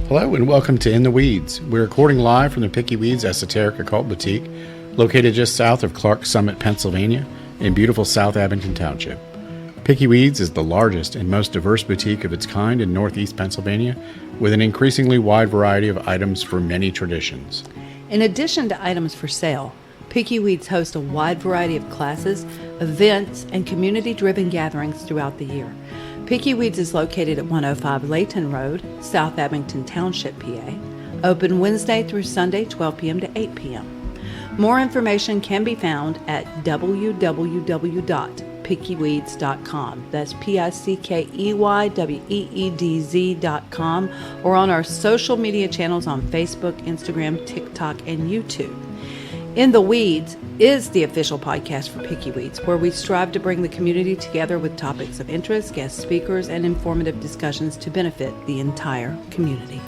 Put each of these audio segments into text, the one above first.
Hello and welcome to In the Weeds. We're recording live from the Picky Weeds Esoteric Occult Boutique, located just south of Clark Summit, Pennsylvania, in beautiful South Abington Township. Picky Weeds is the largest and most diverse boutique of its kind in Northeast Pennsylvania, with an increasingly wide variety of items for many traditions. In addition to items for sale, Picky Weeds hosts a wide variety of classes, events, and community-driven gatherings throughout the year. Picky Weeds is located at 105 Layton Road, South Abington Township, PA. Open Wednesday through Sunday, 12 p.m. to 8 p.m. More information can be found at www.pickyweeds.com. That's PICKEYWEEDZ.com, or on our social media channels on Facebook, Instagram, TikTok, and YouTube. In the Weeds is the official podcast for Picky Weeds, where we strive to bring the community together with topics of interest, guest speakers, and informative discussions to benefit the entire community.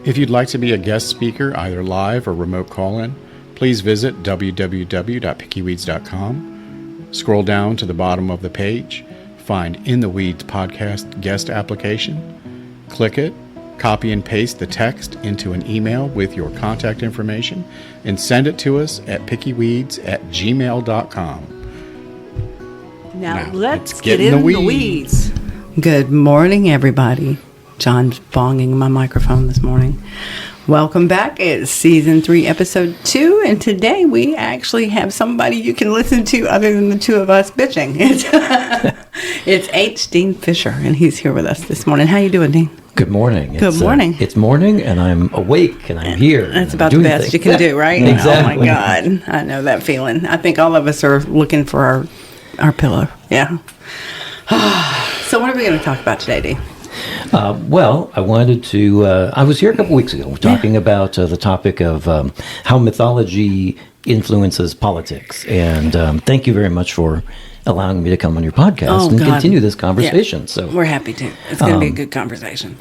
If you'd like to be a guest speaker, either live or remote call-in, please visit www.pickyweeds.com. Scroll down to the bottom of the page, find In the Weeds podcast guest application, click it, copy and paste the text into an email with your contact information, and send it to us at pickyweeds@gmail.com. Now let's get in the weeds. Good morning, everybody. John's bonging my microphone this morning. Welcome back. It's Season 3, Episode 2, and today we actually have somebody you can listen to other than the two of us bitching. It's H. Dean Fisher, and he's here with us this morning. How you doing, Dean? Good morning. Good morning. It's morning, and I'm awake, and I'm here. That's about the best you can do, right? Exactly. Oh, my God. I know that feeling. I think all of us are looking for our pillow. Yeah. So what are we going to talk about today, Dean? Well, I wanted to... I was here a couple weeks ago talking about the topic of how mythology influences politics. And thank you very much for allowing me to come on your podcast and continue this conversation. Yeah. So we're happy to. It's going to be a good conversation.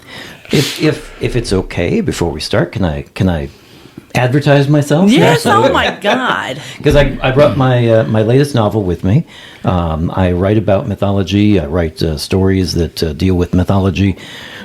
If it's okay, before we start, can I advertise myself? Yes. Oh my God. Because I brought my latest novel with me. I write about mythology. I write stories that deal with mythology,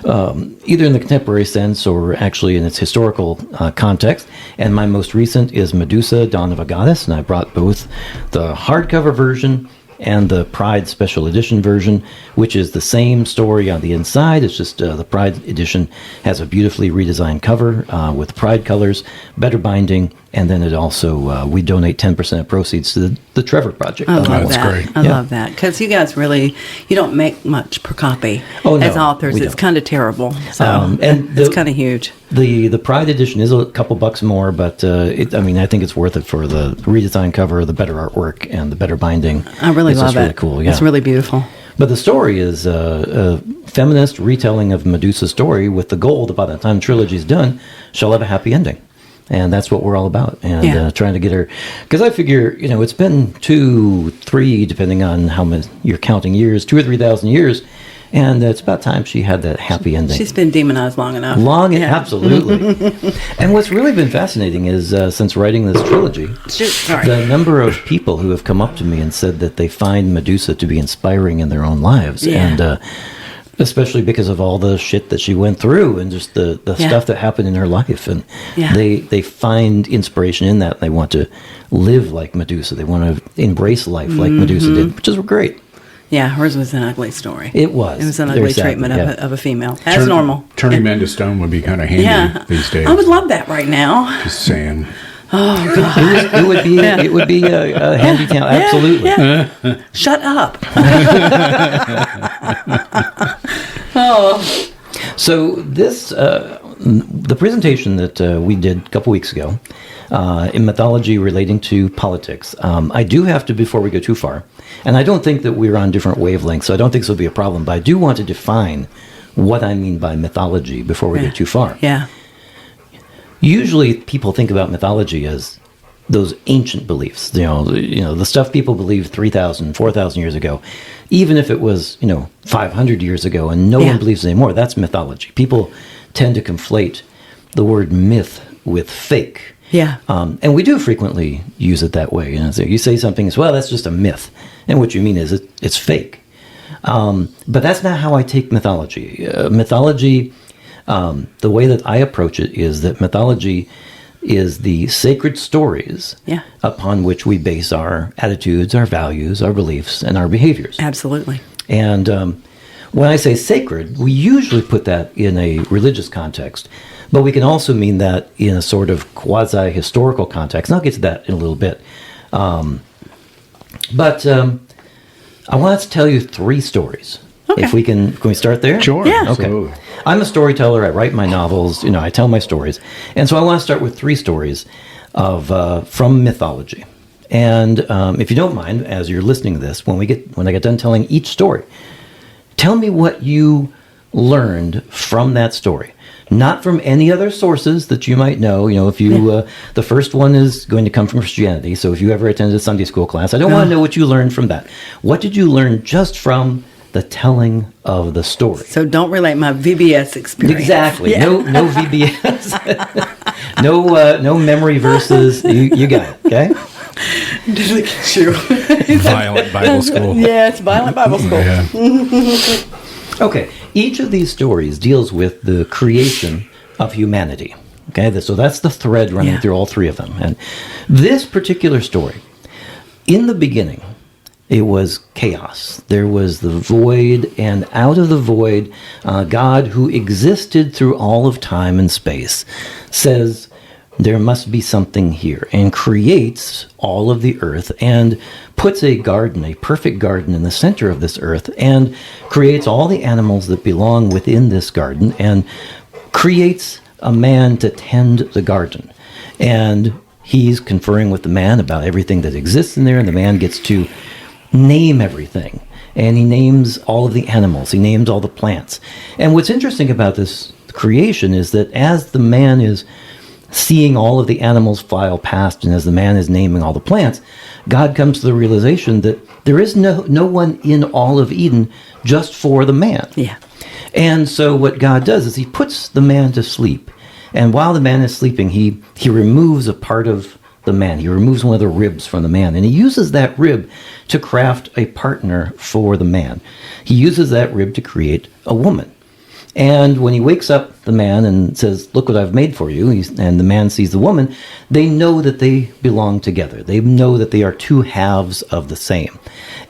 either in the contemporary sense or actually in its historical context. And my most recent is Medusa, Dawn of a Goddess, and I brought both the hardcover version and the Pride Special Edition version, which is the same story on the inside. It's just the Pride Edition has a beautifully redesigned cover with Pride colors, better binding, and then it also, we donate 10% of proceeds to the Trevor Project. I love that. That's great. I love that. Because you guys really, you don't make much per copy as authors. It's kind of terrible. So and it's kind of huge. The Pride Edition is a couple bucks more, but I think it's worth it for the redesigned cover, the better artwork, and the better binding. I really love it. Really cool. Yeah. It's really beautiful. But the story is a feminist retelling of Medusa's story with the goal that by the time the trilogy's done, she'll have a happy ending. And that's what we're all about. And trying to get her... Because I figure, it's been 2, 3, depending on how many you're counting years, 2,000 or 3,000 years. And it's about time she had that happy ending. She's been demonized long enough. Absolutely. And what's really been fascinating is since writing this trilogy, the number of people who have come up to me and said that they find Medusa to be inspiring in their own lives. Yeah. And especially because of all the shit that she went through and just the stuff that happened in her life. And they find inspiration in that. And they want to live like Medusa. They want to embrace life like Medusa did, which is great. Yeah, hers was an ugly story. It was. It was an ugly treatment of a female. As normal. Turning men to stone would be kind of handy these days. I would love that right now. Just saying. Oh, God. It would be a handy town. Absolutely. Yeah. Shut up. Oh. So this, the presentation that we did a couple weeks ago in mythology relating to politics, I do have to, before we go too far, and I don't think that we're on different wavelengths, so I don't think this will be a problem, but I do want to define what I mean by mythology before we get too far. Yeah. Usually people think about mythology as those ancient beliefs, the stuff people believed 3,000, 4,000 years ago, even if it was, 500 years ago and no one believes anymore, that's mythology. People tend to conflate the word myth with fake. Yeah. And we do frequently use it that way. So you say something as, well, that's just a myth. And what you mean is it's fake. But that's not how I take mythology. Mythology The way that I approach it is that mythology is the sacred stories Yeah. upon which we base our attitudes, our values, our beliefs, and our behaviors. Absolutely. And when I say sacred, we usually put that in a religious context, but we can also mean that in a sort of quasi-historical context. And I'll get to that in a little bit. But I want to tell you 3 stories. Okay. If we can we start there? Sure. Yeah. Absolutely. Okay. I'm a storyteller. I write my novels. I tell my stories, and so I want to start with 3 stories of from mythology. And if you don't mind, as you're listening to this, when I get done telling each story, tell me what you learned from that story. Not from any other sources that you might know. If you, the first one is going to come from Christianity. So if you ever attended a Sunday school class, I don't want to know what you learned from that. What did you learn just from the telling of the story? So don't relate my VBS experience. Exactly. Yeah. No VBS. no memory verses. You got it. Okay. Look at you. Violent Bible school. Yeah, it's violent Bible school. Yeah. Okay. Each of these stories deals with the creation of humanity. Okay. So that's the thread running through all 3 of them. And this particular story, in the beginning, it was chaos. There was the void, and out of the void, God, who existed through all of time and space, says, there must be something here, and creates all of the earth, and puts a garden, a perfect garden, in the center of this earth, and creates all the animals that belong within this garden, and creates a man to tend the garden. And he's conferring with the man about everything that exists in there, and the man gets to name everything. And he names all of the animals. He names all the plants. And what's interesting about this creation is that as the man is seeing all of the animals file past, and as the man is naming all the plants, God comes to the realization that there is no one in all of Eden just for the man. Yeah. And so what God does is he puts the man to sleep. And while the man is sleeping, he removes a part of the man. He removes one of the ribs from the man, and he uses that rib to craft a partner for the man. He uses that rib to create a woman. And when he wakes up the man and says, look what I've made for you, and the man sees the woman, they know that they belong together. They know that they are 2 halves of the same.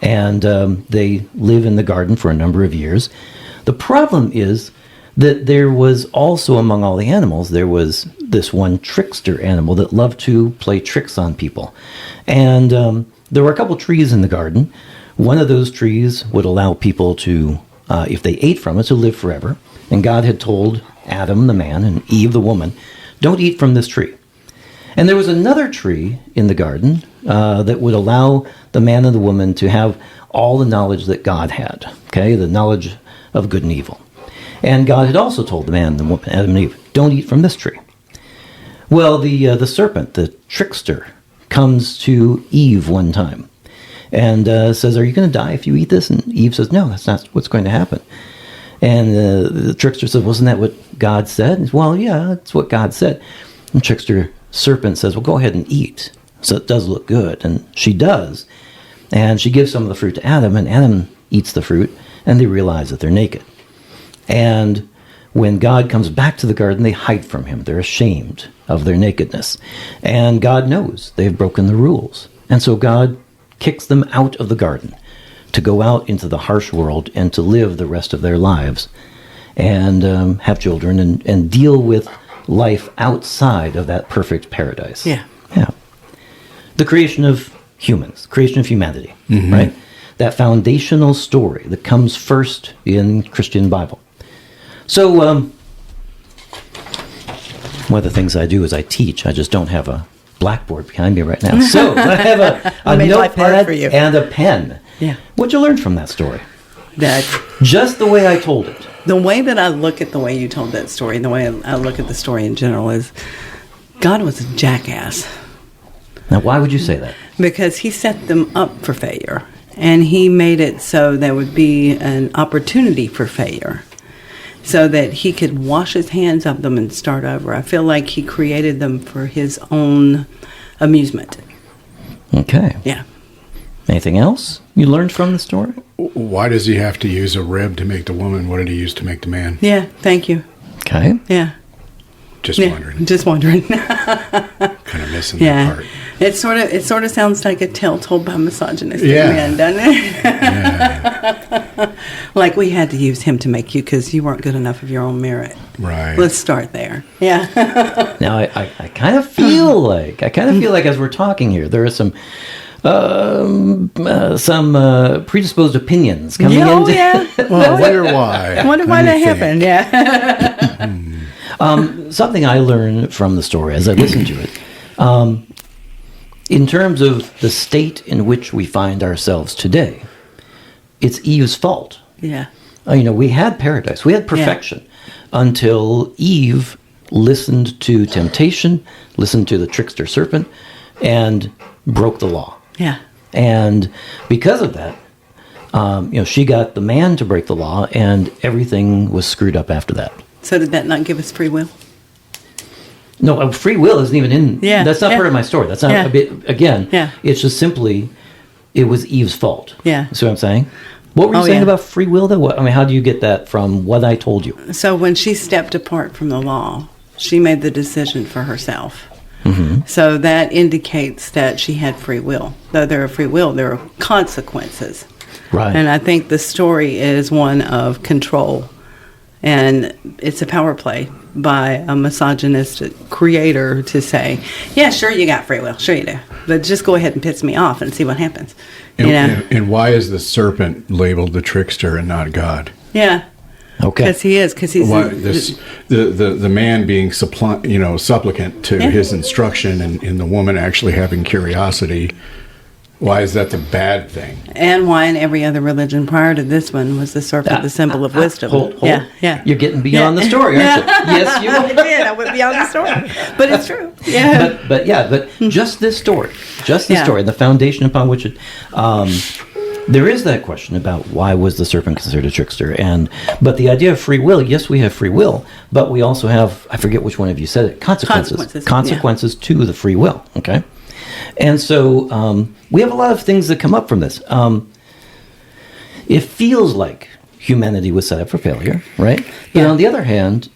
And they live in the garden for a number of years. The problem is that there was also, among all the animals, there was this one trickster animal that loved to play tricks on people. And there were a couple trees in the garden. One of those trees would allow people to, if they ate from it, to live forever. And God had told Adam, the man, and Eve, the woman, don't eat from this tree. And there was another tree in the garden that would allow the man and the woman to have all the knowledge that God had, okay, the knowledge of good and evil. And God had also told the man and the woman, Adam and Eve, don't eat from this tree. Well, the serpent, the trickster, comes to Eve one time and says, are you going to die if you eat this? And Eve says, no, that's not what's going to happen. And the trickster says, wasn't that what God said? And says, well, yeah, that's what God said. And trickster serpent says, well, go ahead and eat. So it does look good. And she does. And she gives some of the fruit to Adam, and Adam eats the fruit, and they realize that they're naked. And when God comes back to the garden, they hide from him. They're ashamed of their nakedness. And God knows they've broken the rules. And so God kicks them out of the garden to go out into the harsh world and to live the rest of their lives and have children and deal with life outside of that perfect paradise. Yeah. Yeah. The creation of humans, creation of humanity, right? That foundational story that comes first in Christian Bible. So one of the things I do is I teach. I just don't have a blackboard behind me right now. So I have a notepad for you. and a pen. Yeah. What'd you learn from that story? That Just the way I told it. the way that I look at the way you told that story, the way I look at the story in general is God was a jackass. Now, why would you say that? Because he set them up for failure. And he made it so there would be an opportunity for failure. So that he could wash his hands of them and start over. I feel like he created them for his own amusement. Okay. Yeah. Anything else you learned from the story? Why does he have to use a rib to make the woman? What did he use to make the man? Yeah, thank you. Okay. Yeah. Just Yeah, wondering. just wondering. Kind of missing that Yeah, part. it sort of sounds like a tale told by misogynistic Yeah. men, doesn't it? Like we had to use him to make you because you weren't good enough of your own merit. Right. Let's start there. Yeah. Now, I kind of feel like as we're talking here, there are some predisposed opinions coming Yeah, oh, into. yeah. Well, I wonder why. I wonder why that happened. Yeah. Something I learned from the story as I listened to it, in terms of the state in which we find ourselves today, it's Eve's fault. Yeah. We had paradise, we had perfection, until Eve listened to temptation, listened to the trickster serpent, and broke the law. Yeah. And because of that, she got the man to break the law, and everything was screwed up after that. So did that not give us free will? No, free will isn't even in. Yeah, That's not yeah. part of my story. That's not Yeah. a bit. Again, Yeah. it's just simply, it was Eve's fault. Yeah. See what I'm saying? What were you Oh, saying yeah. about free will? Though, how do you get that from what I told you? So when she stepped apart from the law, she made the decision for herself. Mm-hmm. So that indicates that she had free will. Though there are free will, there are consequences. Right. And I think the story is one of control. And it's a power play by a misogynistic creator to say, yeah, sure, you got free will. Sure you do. But just go ahead and piss me off and see what happens. And why is the serpent labeled the trickster and not God? Yeah. Okay. Because he is. Because he's... Why the man being supplicant to Yeah. his instruction, and the woman actually having curiosity. Why is that the bad thing? And why in every other religion prior to this one was the serpent the symbol of wisdom. Hold. Yeah, yeah. You're getting beyond the story, aren't you? Yes, you I are. did. I went beyond the story. But it's true. Yeah. But just this story, Yeah. story, the foundation upon which it, there is that question about why was the serpent considered a trickster, but the idea of free will, yes, we have free will, but we also have, I forget which one of you said it, consequences to the free will. Okay, and so we have a lot of things that come up from this. It feels like humanity was set up for failure, right? But on the other hand,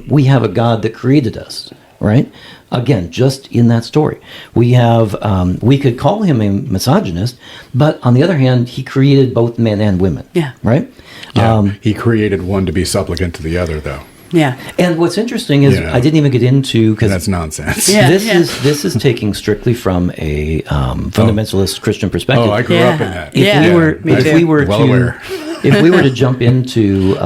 we have a God that created us, right? Again, just in that story, we have, we could call him a misogynist, but on the other hand, he created both men and women, Yeah. right? Yeah, he created one to be supplicant to the other, though. Yeah. And what's interesting is I didn't even get into, because That's nonsense. Yeah. this is taking strictly from a fundamentalist Christian perspective. Oh, I grew up in that. If Yeah. we were, Me if too. we were Well to, aware. if we were to jump into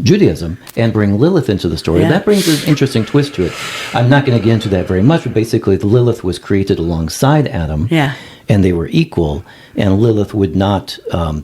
Judaism and bring Lilith into the story, Yeah. that brings an interesting twist to it. I'm not going to get into that very much, but basically, Lilith was created alongside Adam, Yeah. and they were equal, and Lilith would not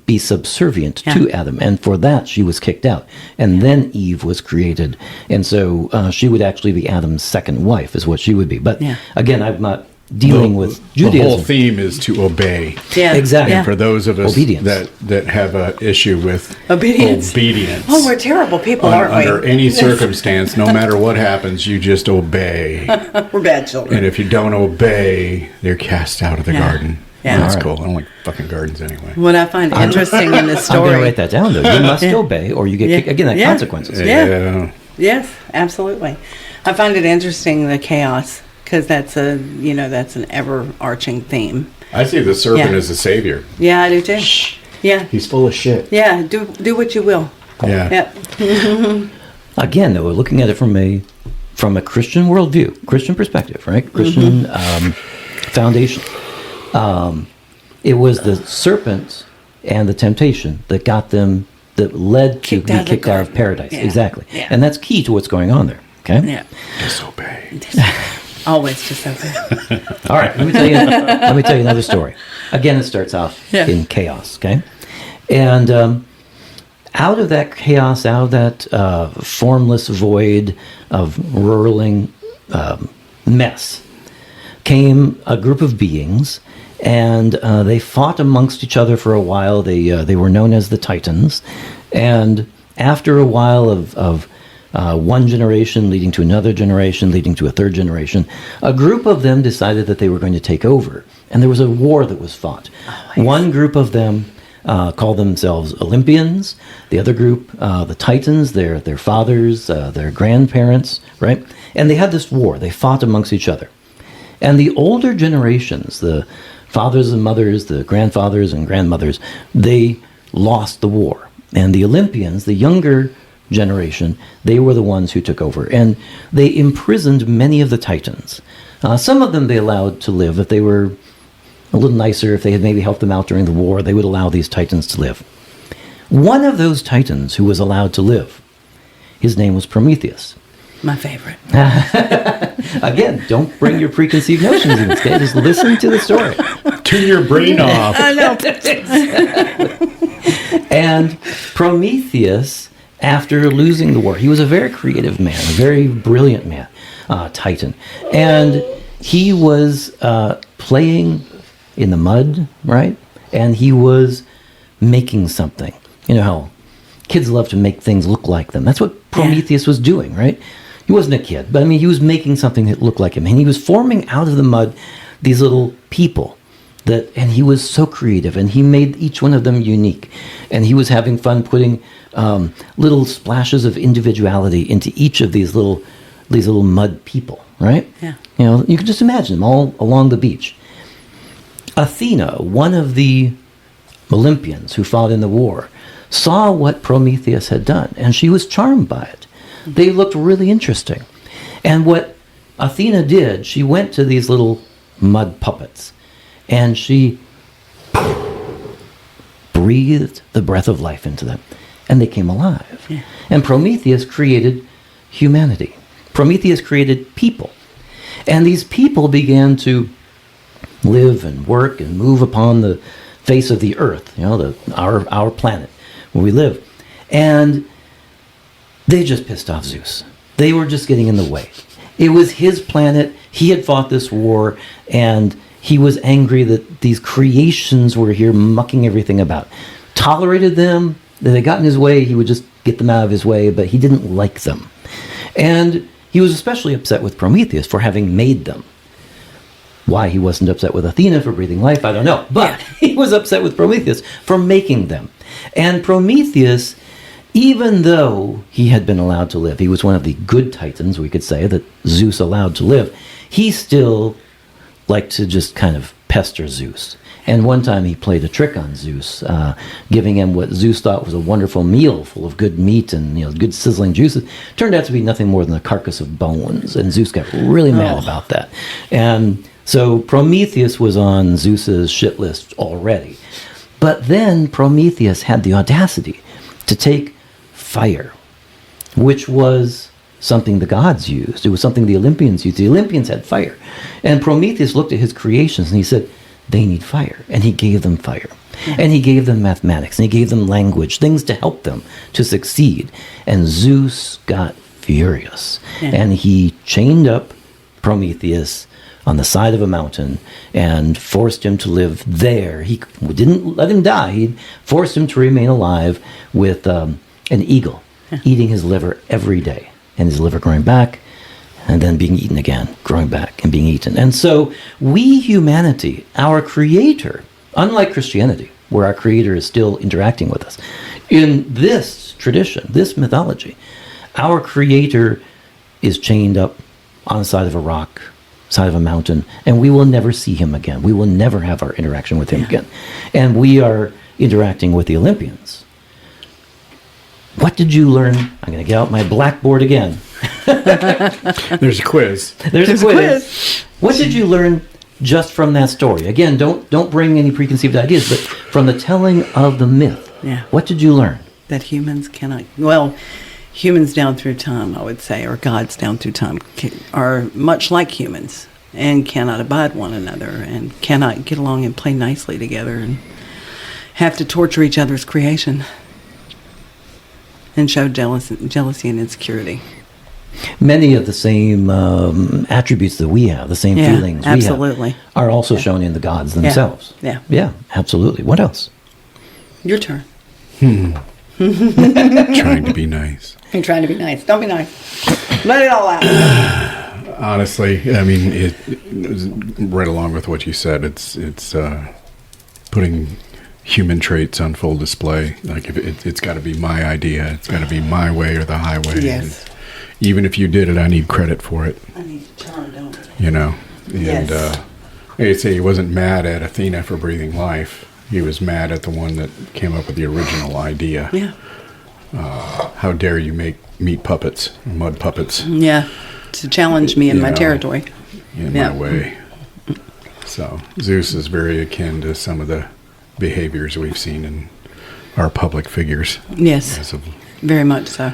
be subservient to Adam, and for that she was kicked out. And then Eve was created, and so she would actually be Adam's second wife, is what she would be. But again, I'm not dealing with Judaism. The whole theme is to obey. Yeah. Exactly. Yeah. And for those of us Obedience. that have an issue with Obedience. obedience, Oh, we're terrible people, aren't we? under any circumstance, no matter what happens, you just obey. We're bad children. And if you don't obey, they're cast out of the garden. Yeah. That's All right. cool. I don't like fucking gardens anyway. What I find interesting in this I'm going to story... write that down, though. You must obey, or you get kicked. Again, that Yeah. consequences. Yeah. Yes, absolutely. I find it interesting, the chaos, because that's that's an ever-arching theme. I see the serpent Yeah. as a savior. Yeah, I do too. Yeah, He's full of shit. yeah. Do what you will. Yeah. Yeah, Again, though, we're looking at it from a Christian worldview, Christian perspective, right? Christian foundation. It was the serpent and the temptation that got them, that led to Kicked out be of the kicked out of garden. paradise. Yeah. Exactly. Yeah. And that's key to what's going on there. Okay. yeah. Disobey. Always just okay. All right. Let me tell you another story. Again, it starts off in chaos. Okay. And out of that chaos, out of that formless void of whirling mess, came a group of beings, and they fought amongst each other for a while. They were known as the Titans, and after a while of one generation leading to another generation, leading to a third generation, a group of them decided that they were going to take over, and there was a war that was fought. One group of them call themselves Olympians. The other group, the Titans, their fathers, their grandparents, right? And they had this war. They fought amongst each other. And the older generations, the fathers and mothers, the grandfathers and grandmothers, they lost the war. And the Olympians, the younger generation, they were the ones who took over. And they imprisoned many of the Titans. Some of them they allowed to live. If they were a little nicer, if they had maybe helped them out during the war, they would allow these Titans to live. One of those Titans who was allowed to live, his name was Prometheus. My favorite. Again, don't bring your preconceived notions in. Okay? Just listen to the story. Turn your brain off. I know. And Prometheus, after losing the war, he was a very creative man, a very brilliant man, Titan. And he was playing in the mud, right? And he was making something. You know how kids love to make things look like them. That's what Prometheus was doing, right? He wasn't a kid, but I mean, he was making something that looked like him. And he was forming out of the mud these little people. And he was so creative, and he made each one of them unique. And he was having fun putting little splashes of individuality into each of these little mud people, right? Yeah. You know, you can just imagine them all along the beach. Athena, one of the Olympians who fought in the war, saw what Prometheus had done, and she was charmed by it. They looked really interesting. And what Athena did, she went to these little mud puppets, and she breathed the breath of life into them, and they came alive. Yeah. And Prometheus created humanity. Prometheus created people. And these people began to live and work and move upon the face of the earth, you know, our planet where we live. And they just pissed off Zeus. They were just getting in the way. It was his planet. He had fought this war, and he was angry that these creations were here mucking everything about. Tolerated them. If they got in his way, he would just get them out of his way, but he didn't like them. And he was especially upset with Prometheus for having made them. Why he wasn't upset with Athena for breathing life, I don't know. But he was upset with Prometheus for making them. And Prometheus, even though he had been allowed to live, he was one of the good Titans, we could say, that Zeus allowed to live, he still liked to just kind of pester Zeus. And one time he played a trick on Zeus, giving him what Zeus thought was a wonderful meal full of good meat and good sizzling juices. Turned out to be nothing more than a carcass of bones, and Zeus got really mad about that. And so Prometheus was on Zeus's shit list already. But then Prometheus had the audacity to take fire, which was something the gods used. It was something the Olympians used. The Olympians had fire. And Prometheus looked at his creations and he said, they need fire. And he gave them fire. And he gave them mathematics. And he gave them language, things to help them to succeed. And Zeus got furious. And he chained up Prometheus on the side of a mountain and forced him to live there. He didn't let him die. He forced him to remain alive with an eagle eating his liver every day, and his liver growing back and then being eaten again, growing back and being eaten. And so we, humanity, our creator, unlike Christianity, where our creator is still interacting with us, in this tradition, this mythology, our creator is chained up on the side of a rock, side of a mountain, and we will never see him again. We will never have our interaction with him again. And we are interacting with the Olympians. What did you learn? I'm going to get out my blackboard again. There's a quiz. There's a quiz. What did you learn just from that story? Again, don't bring any preconceived ideas, but from the telling of the myth, what did you learn? That humans cannot, well, humans down through time, I would say, or gods down through time, are much like humans and cannot abide one another and cannot get along and play nicely together and have to torture each other's creation and show jealousy and insecurity. Many of the same attributes that we have, the same feelings we have, are also shown in the gods themselves. Yeah, absolutely. What else? Your turn. Trying to be nice. You're trying to be nice. Don't be nice. Let it all out. Honestly, I mean, it right along with what you said. It's putting human traits on full display. Like if it's got to be my idea, it's got to be my way or the highway. Yes. And even if you did it, I need credit for it. I need to turn, don't I? You know. And Yes. I'd say he wasn't mad at Athena for breathing life. He was mad at the one that came up with the original idea. Yeah. How dare you make meat puppets, mud puppets, Yeah. To challenge me in my territory. in Yeah. my way? So Zeus is very akin to some of the behaviors we've seen in our public figures. Yes. As of, Very much so.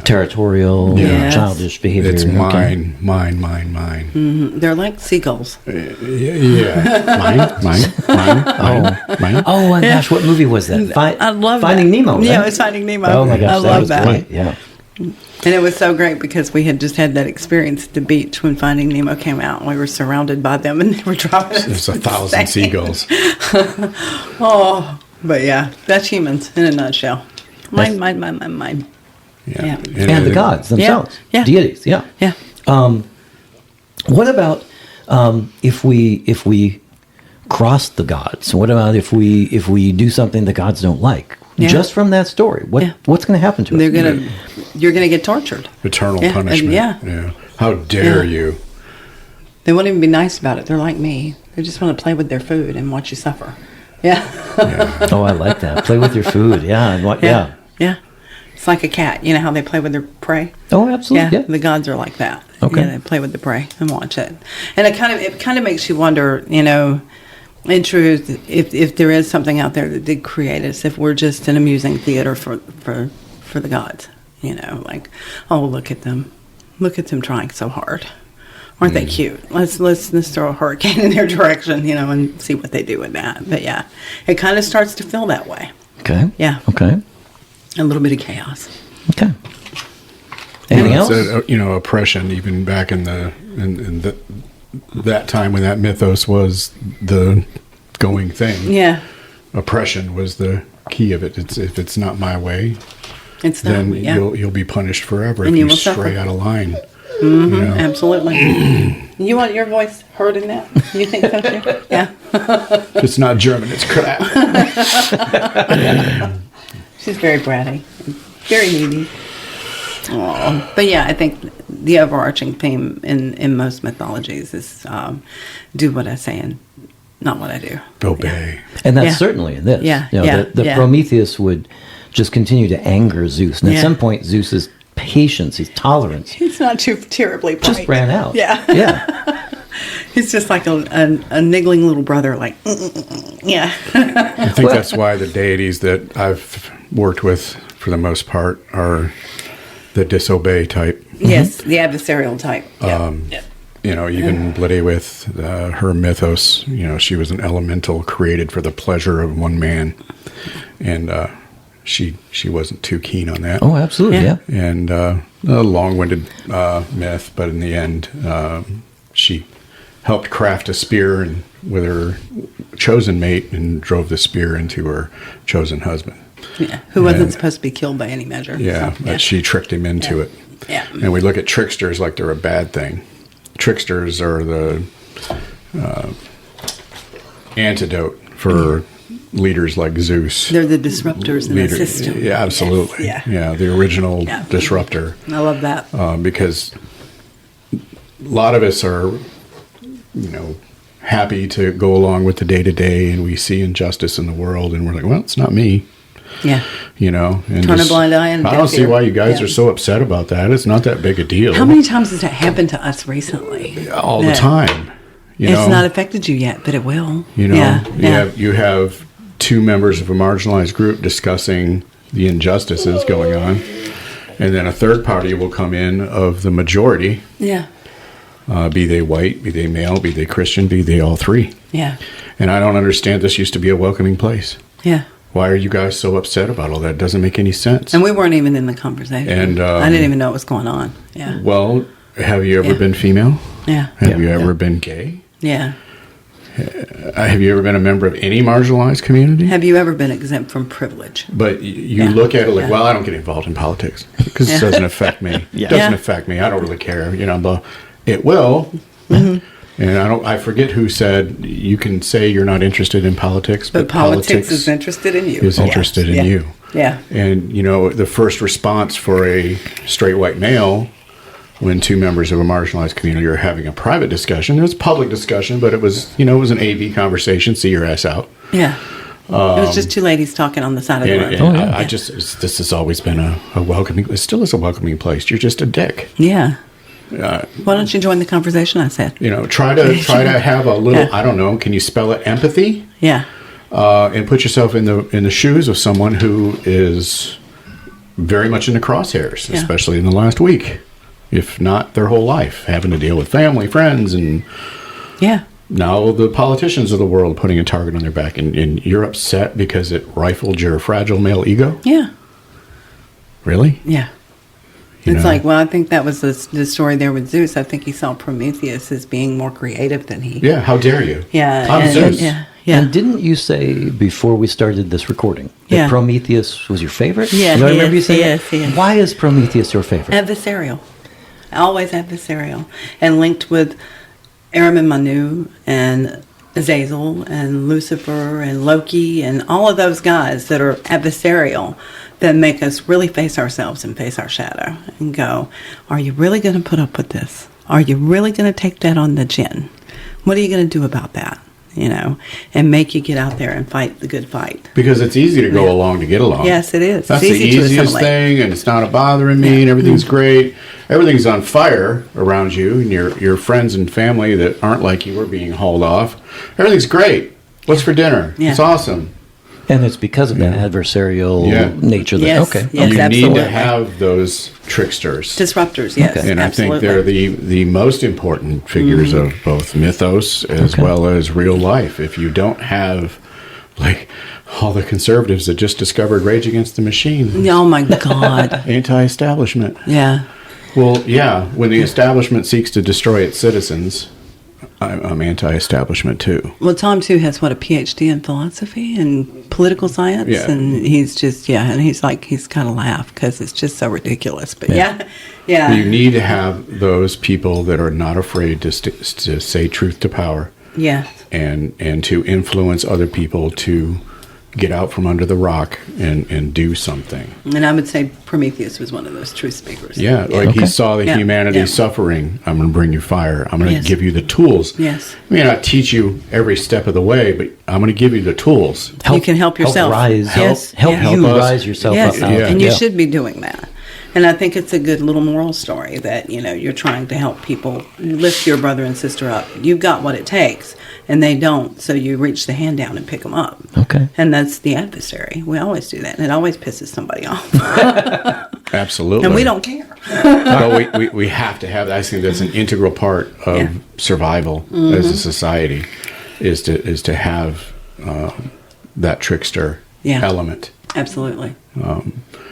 Territorial, Yes. childish behavior. it's Okay. mine, mine, mine, mine. They're like seagulls. Yeah. Mine. Oh my gosh, what movie was that? I love Finding that. Nemo. Right? Yeah, it was Finding Nemo. Oh my gosh, I that love was that. great. Yeah. And it was so great because we had just had that experience at the beach when Finding Nemo came out. And we were surrounded by them and they were driving us There's 1,000 insane. seagulls. Oh, but yeah, that's humans in a nutshell. Mine. Yeah. And the gods themselves, Yeah. deities. Yeah. Yeah. What about if we cross the gods? What about if we do something the gods don't like? Yeah. Just from that story, what's going to happen to us? You're gonna get tortured. Eternal Yeah, and- punishment. yeah. How dare you? They won't even be nice about it. They're like me. They just want to play with their food and watch you suffer. Yeah. Oh, I like that. Play with your food. Yeah. And what? Yeah. Yeah. It's like a cat. You know how they play with their prey? Oh, absolutely. Yeah, the gods are like that. Okay. Yeah, they play with the prey and watch it, and it kind of makes you wonder. In truth, if there is something out there that did create us, if we're just an amusing theater for the gods, like, oh, look at them trying so hard. Aren't they cute? Let's throw a hurricane in their direction, and see what they do with that. But yeah, it kind of starts to feel that way. Okay. Yeah. Okay. A little bit of chaos. Okay. Anything else? Oppression, even back in that time when that mythos was the going thing. Yeah. Oppression was the key of it. If it's not my way, It's not. then Yeah. you'll be punished forever And if you you will stray suffer. out of line. Absolutely. You want your voice heard in that? You think so too? Yeah. It's not German, it's crap. She's very bratty, very needy. Aw. But yeah, I think the overarching theme in most mythologies is do what I say and not what I do. Obey. And that's Yeah. certainly in this. Yeah, The yeah. Prometheus would just continue to anger Zeus. And at Yeah. some point, Zeus's patience, his tolerance, He's not too terribly bright. just ran out. Yeah. Yeah. He's just like a niggling little brother, like, yeah. I think that's why the deities that I've worked with, for the most part, are the disobey type. Yes, the adversarial type. Yeah. Even Blide with her mythos, she was an elemental created for the pleasure of one man. And she wasn't too keen on that. Oh, absolutely. Yeah. Yeah. And a long-winded myth, but in the end, she helped craft a spear and with her chosen mate and drove the spear into her chosen husband. Yeah. Who wasn't And- supposed to be killed by any measure. Yeah, So, but she tricked him into it. Yeah. And we look at tricksters like they're a bad thing. Tricksters are the antidote for leaders like Zeus. They're the disruptors in the system. Yeah, absolutely. Yes, Yeah, the original Yeah. disruptor. I love that. Because a lot of us are, happy to go along with the day-to-day, and we see injustice in the world, and we're like, well, it's not me. Yeah. And Turn a blind eye and I deaf don't see ear. why you guys Yeah. are so upset about that. It's not that big a deal. How many times has that happened to us recently? All the That time. It's not affected you yet, but it will. You Yeah. you have two members of a marginalized group discussing the injustices going on, and then a third party will come in of the majority, Yeah. be they white, be they male, be they Christian, be they all three. Yeah. And I don't understand. This used to be a welcoming place. Yeah. Why are you guys so upset about all that? It doesn't make any sense. And we weren't even in the conversation. And, I didn't even know what was going on. Yeah. Well, have you ever Yeah. been female? Yeah. Have you ever been gay? Yeah. Have you ever been a member of any marginalized community? Have you ever been exempt from privilege? But you Yeah. look at it like, Yeah. well, I don't get involved in politics because it doesn't affect me. It doesn't Yeah. affect me. I don't really care. But it will. And I forget who said, you can say you're not interested in politics, But politics is interested in you. Is interested in you. Yeah. And, the first response for a straight white male when two members of a marginalized community are having a private discussion, it was public discussion, but it was an AV conversation, see your ass out. Yeah. It was just two ladies talking on the side of the road. This has always been a welcoming, it still is a welcoming place. You're just a dick. Yeah. Why don't you join the conversation? I said. Try to have a little. I don't know. Can you spell it? Empathy. Yeah. And put yourself in the shoes of someone who is very much in the crosshairs, especially in the last week, if not their whole life, having to deal with family, friends, and now the politicians of the world putting a target on their back, and you're upset because it rifled your fragile male ego. Yeah. Really? Yeah. It's like, I think that was the story there with Zeus. I think he saw Prometheus as being more creative than he. Yeah, how dare you? Yeah. I'm Zeus. Yeah. And didn't you say before we started this recording that Prometheus was your favorite? Yeah, I remember you saying he is. Why is Prometheus your favorite? Adversarial. Always adversarial. And linked with Aram and Manu and Azazel and Lucifer and Loki and all of those guys that are adversarial, that make us really face ourselves and face our shadow and go, are you really going to put up with this? Are you really going to take that on the chin? What are you going to do about that? And make you get out there and fight the good fight. Because it's easy to go along to get along. Yes, it is. That's it's the easy easiest thing, and it's not bothering me, and everything's great. Everything's on fire around you, and your friends and family that aren't like you are being hauled off. Everything's great. What's for dinner? Yeah. It's awesome. And it's because of that adversarial nature that Yes, okay. yes, you absolutely. need to have those tricksters. Disruptors, yes. And absolutely. I think they're the most important figures of both mythos as well as real life. If you don't have, like, all the conservatives that just discovered Rage Against the Machine. Oh, my God. Anti-establishment. Yeah. Well, when the establishment seeks to destroy its citizens, I'm anti-establishment too. Well, Tom, too, has, a PhD in philosophy and political science? Yeah. And he's just, and he's kind of laugh because it's just so ridiculous. But yeah. You need to have those people that are not afraid to say truth to power. Yeah. And to influence other people to get out from under the rock and do something. And I would say Prometheus was one of those truth speakers. Yeah, he saw the humanity suffering. I'm going to bring you fire. I'm going to give you the tools. Yes. I mean, I teach you every step of the way, but I'm going to give you the tools. You can help yourself. Help you rise yourself up. And you should be doing that. And I think it's a good little moral story that, you're trying to help people lift your brother and sister up. You've got what it takes, and they don't, so you reach the hand down and pick them up. Okay. And that's the adversary. We always do that, and it always pisses somebody off. Absolutely. And we don't care. No, we have to have that. I think that's an integral part of survival as a society is to have that trickster element. Absolutely.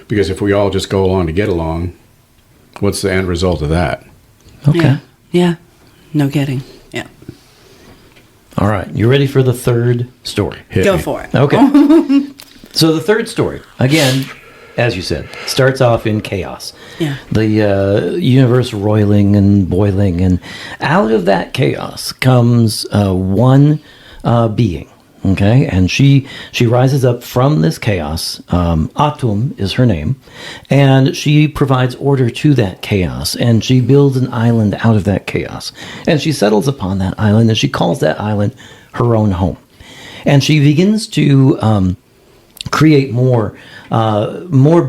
Because if we all just go along to get along, what's the end result of that? Okay. Yeah. No kidding. Yeah. All right. You ready for the third story? Go for it. Okay. So the third story, again, as you said, starts off in chaos. Yeah. The universe roiling and boiling, and out of that chaos comes one being. Okay, and she rises up from this chaos. Atum is her name, and she provides order to that chaos, and she builds an island out of that chaos, and she settles upon that island, and she calls that island her own home, and she begins to create more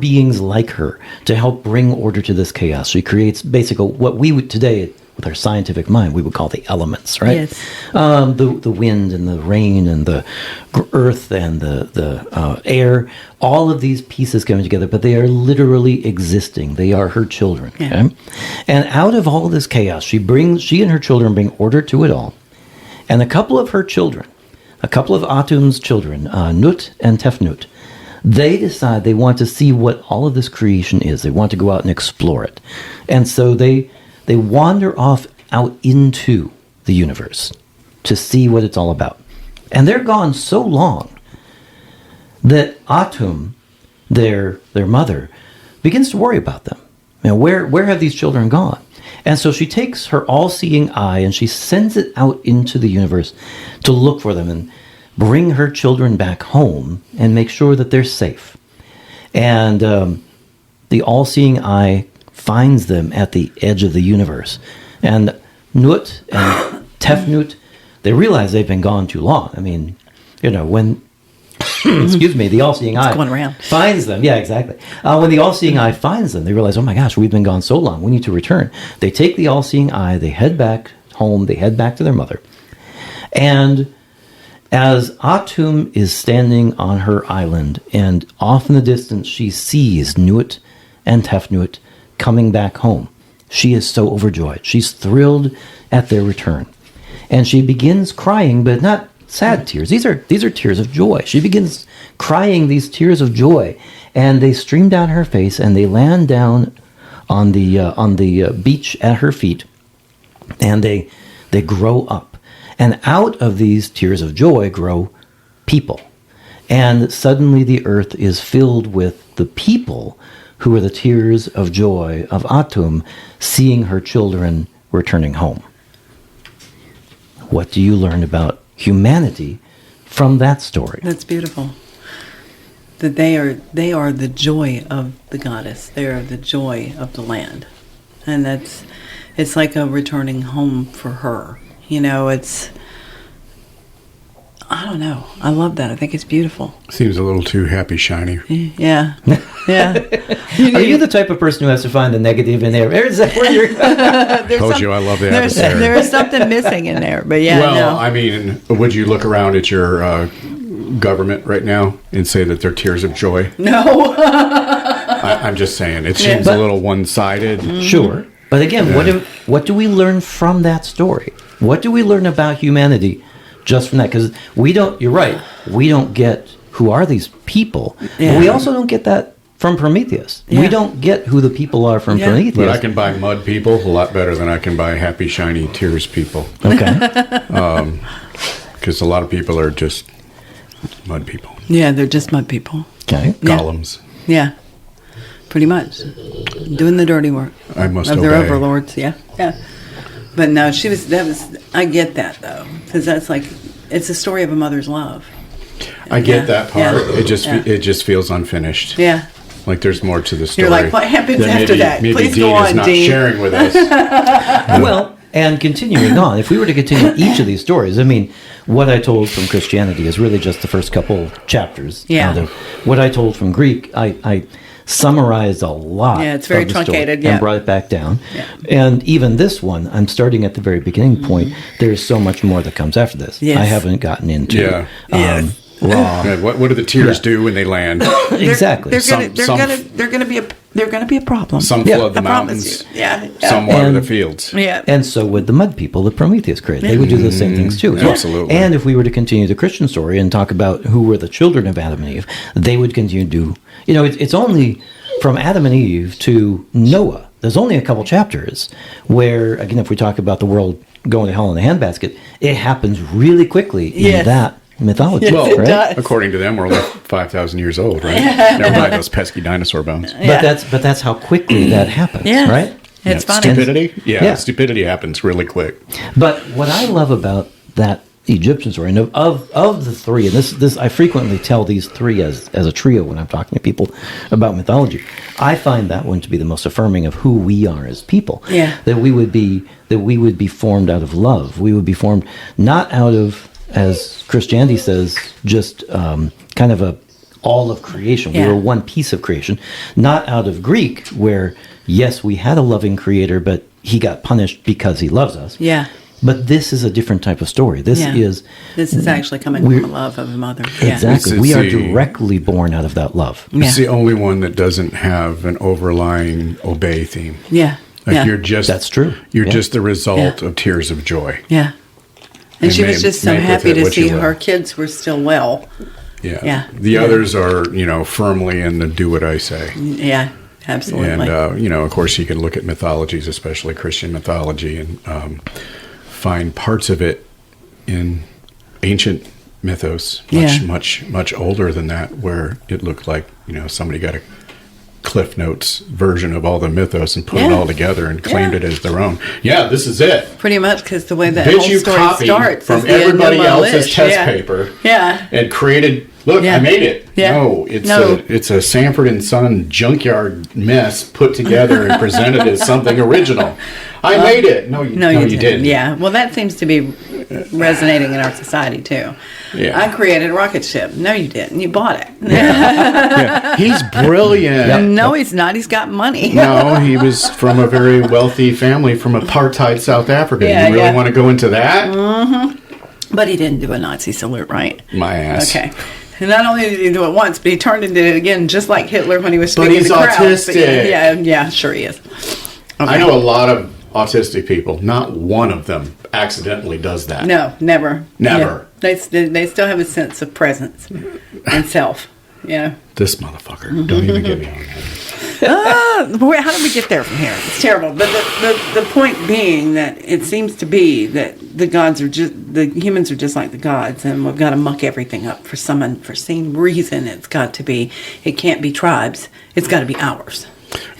beings like her to help bring order to this chaos. She creates basically what we would today, with our scientific mind, we would call the elements, right? Yes. The wind and the rain and the earth and the air, all of these pieces coming together, but they are literally existing. They are her children. Yeah. Okay? And out of all this chaos, she and her children bring order to it all. And a couple of Atum's children, Nut and Tefnut, they decide they want to see what all of this creation is. They want to go out and explore it. And so they wander off out into the universe to see what it's all about. And they're gone so long that Atum, their mother, begins to worry about them. Where have these children gone? And so she takes her all-seeing eye and she sends it out into the universe to look for them and bring her children back home and make sure that they're safe. And the all-seeing eye finds them at the edge of the universe. And Nut and Tefnut, they realize they've been gone too long. I mean, when excuse me, the all-seeing eye going around. finds them. Yeah, exactly. When the all-seeing eye finds them, they realize, oh my gosh, we've been gone so long. We need to return. They take the all-seeing eye. They head back home. They head back to their mother. And as Atum is standing on her island, and off in the distance she sees Nut and Tefnut coming back home, she is so overjoyed. She's thrilled at their return. And she begins crying, but not sad tears. These are tears of joy. She begins crying these tears of joy, and they stream down her face, and they land down on the beach at her feet, and they grow up. And out of these tears of joy grow people. And suddenly the earth is filled with the people who are the tears of joy of Atum, seeing her children returning home. What do you learn about humanity from that story? That's beautiful. That they are the joy of the goddess. They are the joy of the land. And it's like a returning home for her. I don't know. I love that. I think it's beautiful. Seems a little too happy, shiny. Yeah. Yeah. Are you the type of person who has to find the negative in there? Is that where you're... Told you I love the adversary. There is something missing in there, but yeah. Well, no. I mean, would you look around at your government right now and say that they're tears of joy? No. I'm just saying. It seems a little one-sided. Mm-hmm. Sure. But again, what do we learn from that story? What do we learn about humanity just from that? Because you're right, we don't get who are these people. Yeah. But we also don't get that from Prometheus. Yeah. We don't get who the people are from Prometheus. But I can buy mud people a lot better than I can buy happy, shiny tears people. Okay. Because a lot of people are just mud people. Yeah, they're just mud people. Okay. Yeah. Golems. Yeah. Pretty much. Doing the dirty work. I must of their obey. overlords, yeah. Yeah. But no, I get that though. Because that's like, it's a story of a mother's love. I get that part. Yeah. It just feels unfinished. Yeah. Like there's more to the story. You're like, what happens after that? Maybe Please Dean go is on, not Dean. sharing with us. Well, and continuing on, if we were to continue each of these stories, I mean, what I told from Christianity is really just the first couple chapters. Yeah. What I told from Greek, I summarized a lot. Yeah, it's very of the story truncated, yeah. And brought it back down. Yeah. And even this one, I'm starting at the very beginning point. There's so much more that comes after this. Yes. I haven't gotten into. Yeah. Yes. Raw. Yeah, what do the tears do when they land? Exactly. They're gonna be a problem. Some Yeah. flood the I promise mountains. you. Yeah. Some water And- the fields. Yeah. And so would the mud people that Prometheus created. They would do those same things too. Absolutely. And if we were to continue the Christian story and talk about who were the children of Adam and Eve, they would continue to do, it's only from Adam and Eve to Noah. There's only a couple chapters where, again, if we talk about the world going to hell in a handbasket, it happens really quickly Yes. in that mythology. Yes, it right? does. According to them, we're only 5,000 years old, right? Never mind those pesky dinosaur bones. But that's how quickly that happens, Yeah. right? It's Yeah, funny. Stupidity? Yeah, Yeah. stupidity happens really quick. But what I love about that Egyptian story, and of the three, and this I frequently tell these three as a trio when I'm talking to people about mythology, I find that one to be the most affirming of who we are as people. Yeah. That we would be formed out of love. We would be formed not out of, as Christianity says, just kind of all of creation. Yeah. We were one piece of creation, not out of Greek, where yes, we had a loving creator, but he got punished because he loves us. Yeah. But this is a different type of story. This is actually coming from the love of a mother. Yeah. exactly. It's We are the- directly born out of that love. Yeah. It's the only one that doesn't have an overlying obey theme. Yeah. Like Yeah. you're just That's true. You're Yeah. just the result Yeah. of tears of joy. Yeah. And And she was just so make with happy it to what you see will. her kids were still well. Yeah. Yeah. The others are, firmly in the do what I say. Yeah, absolutely. And, of course, you can look at mythologies, especially Christian mythology, and find parts of it in ancient mythos, Yeah. much older than that, where it looked like, somebody got a Cliff Notes version of all the mythos and put it Yeah. all together and claimed Yeah. it as their own. Yeah, this is it. Pretty much, because the way that Bitch, whole you story copied starts from is the everybody Enuma else's Elish. test Yeah. paper Yeah. and created. Look, Yeah. I made it. Yeah. No, it's a Sanford and Son junkyard mess put together and presented as something original. I made it. No, you didn't. Yeah. Well, that seems to be resonating in our society too. Yeah. I created a rocket ship. No, you didn't. You bought it. Yeah. He's brilliant. No, he's not. He's got money. No, he was from a very wealthy family from apartheid South Africa. Yeah, you really yeah. want to go into that? But he didn't do a Nazi salute, right? My ass. Okay. And not only did he do it once, but he turned and did it again, just like Hitler when he was But speaking he's to crowds. autistic. Yeah, sure he is. I know a lot of autistic people. Not one of them accidentally does that. No, never. Never. Yeah. They still have a sense of presence and self. Yeah. This motherfucker. Don't even get me on that. How did we get there from here? It's terrible. But the point being that it seems to be that the gods are the humans are just like the gods, and we've got to muck everything up for some unforeseen reason. It can't be tribes. It's got to be ours.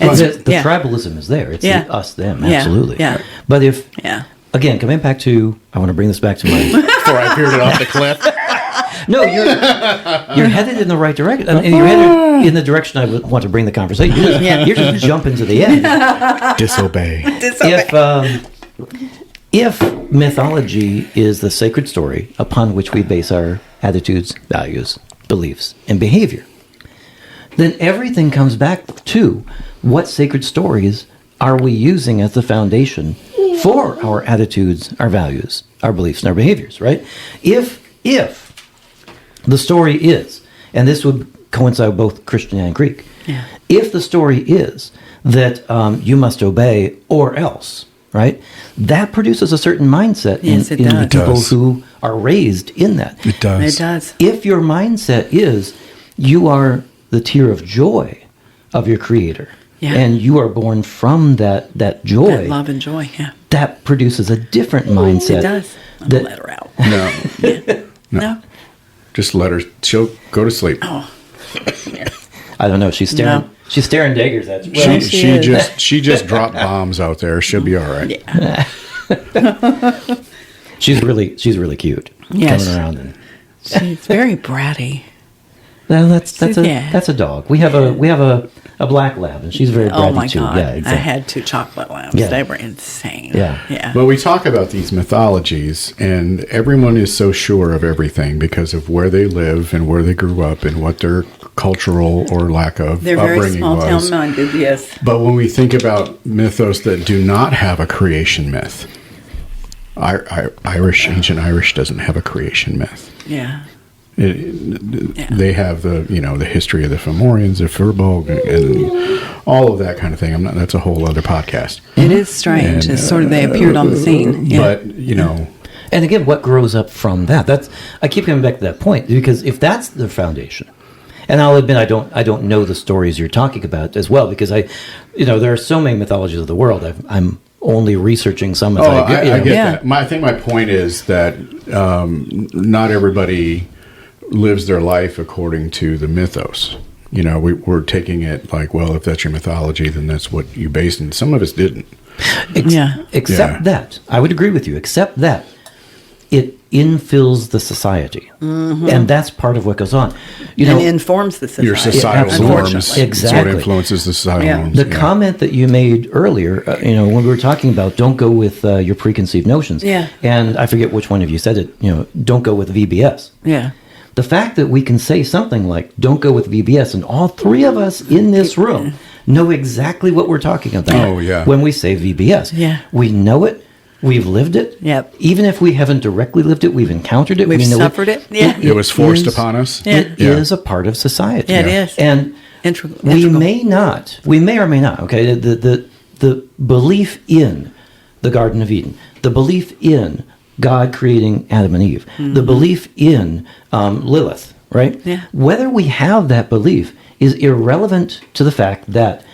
Well, And the tribalism is there. It's Yeah. the us, them, Yeah. absolutely. Yeah. But if, Yeah. again, coming back to, I want to bring this back to my... Before I peered it off the cliff. No, you're headed in the right direction. I mean, you're headed in the direction I would want to bring the conversation. You're just jumping to the end. Disobey. If mythology is the sacred story upon which we base our attitudes, values, beliefs, and behavior, then everything comes back to what sacred stories are we using as the foundation for our attitudes, our values, our beliefs, and our behaviors, right? If the story is, and this would coincide with both Christian and Greek, if the story is that you must obey or else, right? That produces a certain mindset Yes, it in does. people It does. who are raised in that. It does. It does. If your mindset is you are the tear of joy of your creator, Yeah. and you are born from that joy, That love and joy. Yeah. that produces a different mindset. It does. I'm that- gonna let her out. No. No. Just let her. She'll go to sleep. Oh. I don't know. She's staring. No. She's staring daggers at you. She just dropped bombs out there. She'll be all right. Yeah. She's really cute. Yes. Coming around and She's very bratty. well, that's Yeah. a dog. We have a black lab, and she's very bratty Oh my too. God. Yeah, I exactly. had 2 chocolate labs. Yeah. They were insane. Yeah. Yeah. But we talk about these mythologies, and everyone is so sure of everything because of where they live and where they grew up and what their cultural or lack of They're very upbringing small was. town minded, yes. But when we think about mythos that do not have a creation myth, ancient Irish doesn't have a creation myth. Yeah. They have the history of the Fomorians, the Firbolg, and all of that kind of thing. That's a whole other podcast. It is strange. And, It's sort of they appeared on the scene. Yeah. But And again, what grows up from that? I keep coming back to that point because if that's the foundation, and I'll admit I don't know the stories you're talking about as well because there are so many mythologies of the world. I'm only researching some as I get Yeah. that. I think my point is that not everybody lives their life according to the mythos. We're taking it like, well, if that's your mythology, then that's what you based it. Some of us didn't. Except that, I would agree with you, except that it infills the society. And that's part of what goes on. And informs the society. Your societal absolutely. norms. Unfortunately. It's what Exactly. influences the societal Yeah. norms. The comment that you made earlier, when we were talking about don't go with your preconceived notions. Yeah. And I forget which one of you said it, don't go with VBS. Yeah. The fact that we can say something like, don't go with VBS, and all 3 of us in this room know exactly what we're talking about. Oh, yeah. When we say VBS. Yeah. We know it. We've lived it. Yep. Even if we haven't directly lived it, we've encountered it. We've we know suffered it. Yeah. It was forced is- upon us. Yeah. It is a part of society. Yeah, it is. And we Integral. may or may not, okay, the belief in the Garden of Eden, the belief in God creating Adam and Eve, the belief in Lilith, right? Yeah. Whether we have that belief is irrelevant to the fact that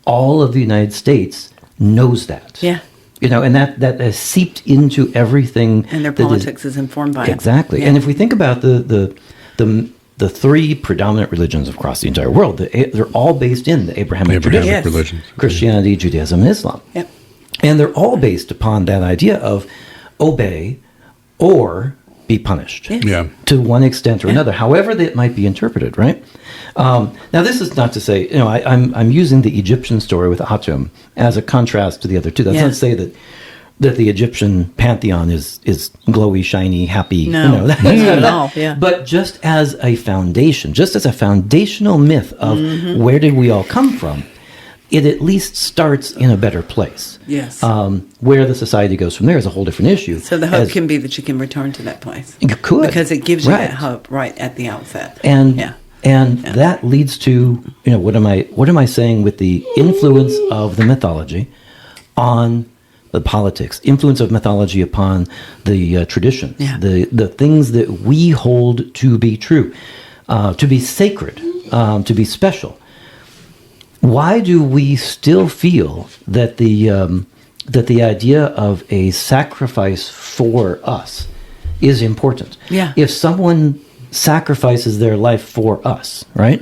all of the United States knows that. Yeah. And that has seeped into everything. And their that is- politics is informed by it. Exactly. Yeah. And if we think about the the three predominant religions across the entire world. They're all based in the Abrahamic tradition. Abrahamic religions. Christianity, Judaism, and Islam. Yep. And they're all based upon that idea of obey or be punished. Yes. Yeah. To one extent or another, however that might be interpreted, right? Now, this is not to say, I'm using the Egyptian story with Atum as a contrast to the other two. That's not to say that the Egyptian pantheon is glowy, shiny, happy. No, that's not not at all. Yeah. But just as a foundation, just as a foundational myth of where did we all come from, it at least starts in a better place. Yes. Where the society goes from there is a whole different issue. So the hope can be that you can return to that place. You could. Because it gives you Right. that hope right at the outset. And yeah. that leads to, what am I saying with the influence of the mythology on the politics, influence of mythology upon the traditions, Yeah. the things that we hold to be true, to be sacred, to be special. Why do we still feel that the idea of a sacrifice for us is important? Yeah. If someone sacrifices their life for us, right?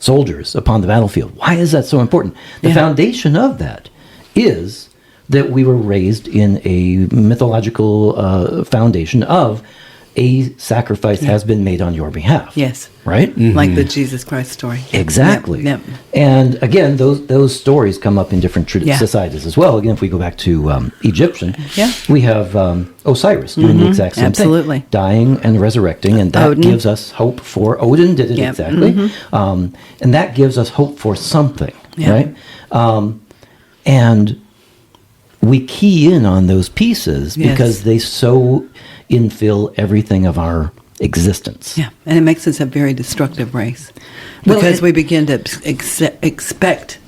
Soldiers upon the battlefield. Why is that so important? The foundation of that is that we were raised in a mythological foundation of a sacrifice has been made on your behalf. Yes. Right? Like the Jesus Christ story. Exactly. Yep. And again, those stories come up in different Yeah. societies as well. Again, if we go back to Egyptian, Yeah. we have Osiris doing the exact same Absolutely. thing. Dying and resurrecting, and that Odin. gives us hope for... Odin did it Yep. exactly. And that gives us hope for something, Yeah. right? And we key in on those pieces Yes. because they so infill everything of our existence. Yeah, and it makes us a very destructive race Well, because we begin to expect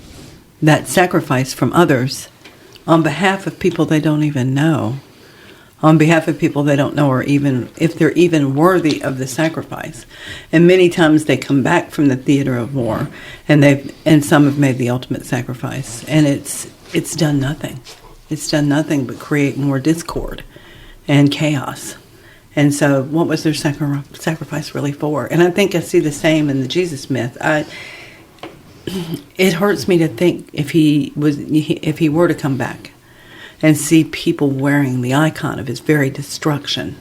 that sacrifice from others on behalf of people they don't even know, on behalf of people they don't know or even if they're even worthy of the sacrifice. And many times they come back from the theater of war, and some have made the ultimate sacrifice, and it's done nothing. It's done nothing but create more discord and chaos. And so what was their sacrifice really for? And I think I see the same in the Jesus myth. It hurts me to think if he were to come back and see people wearing the icon of his very destruction,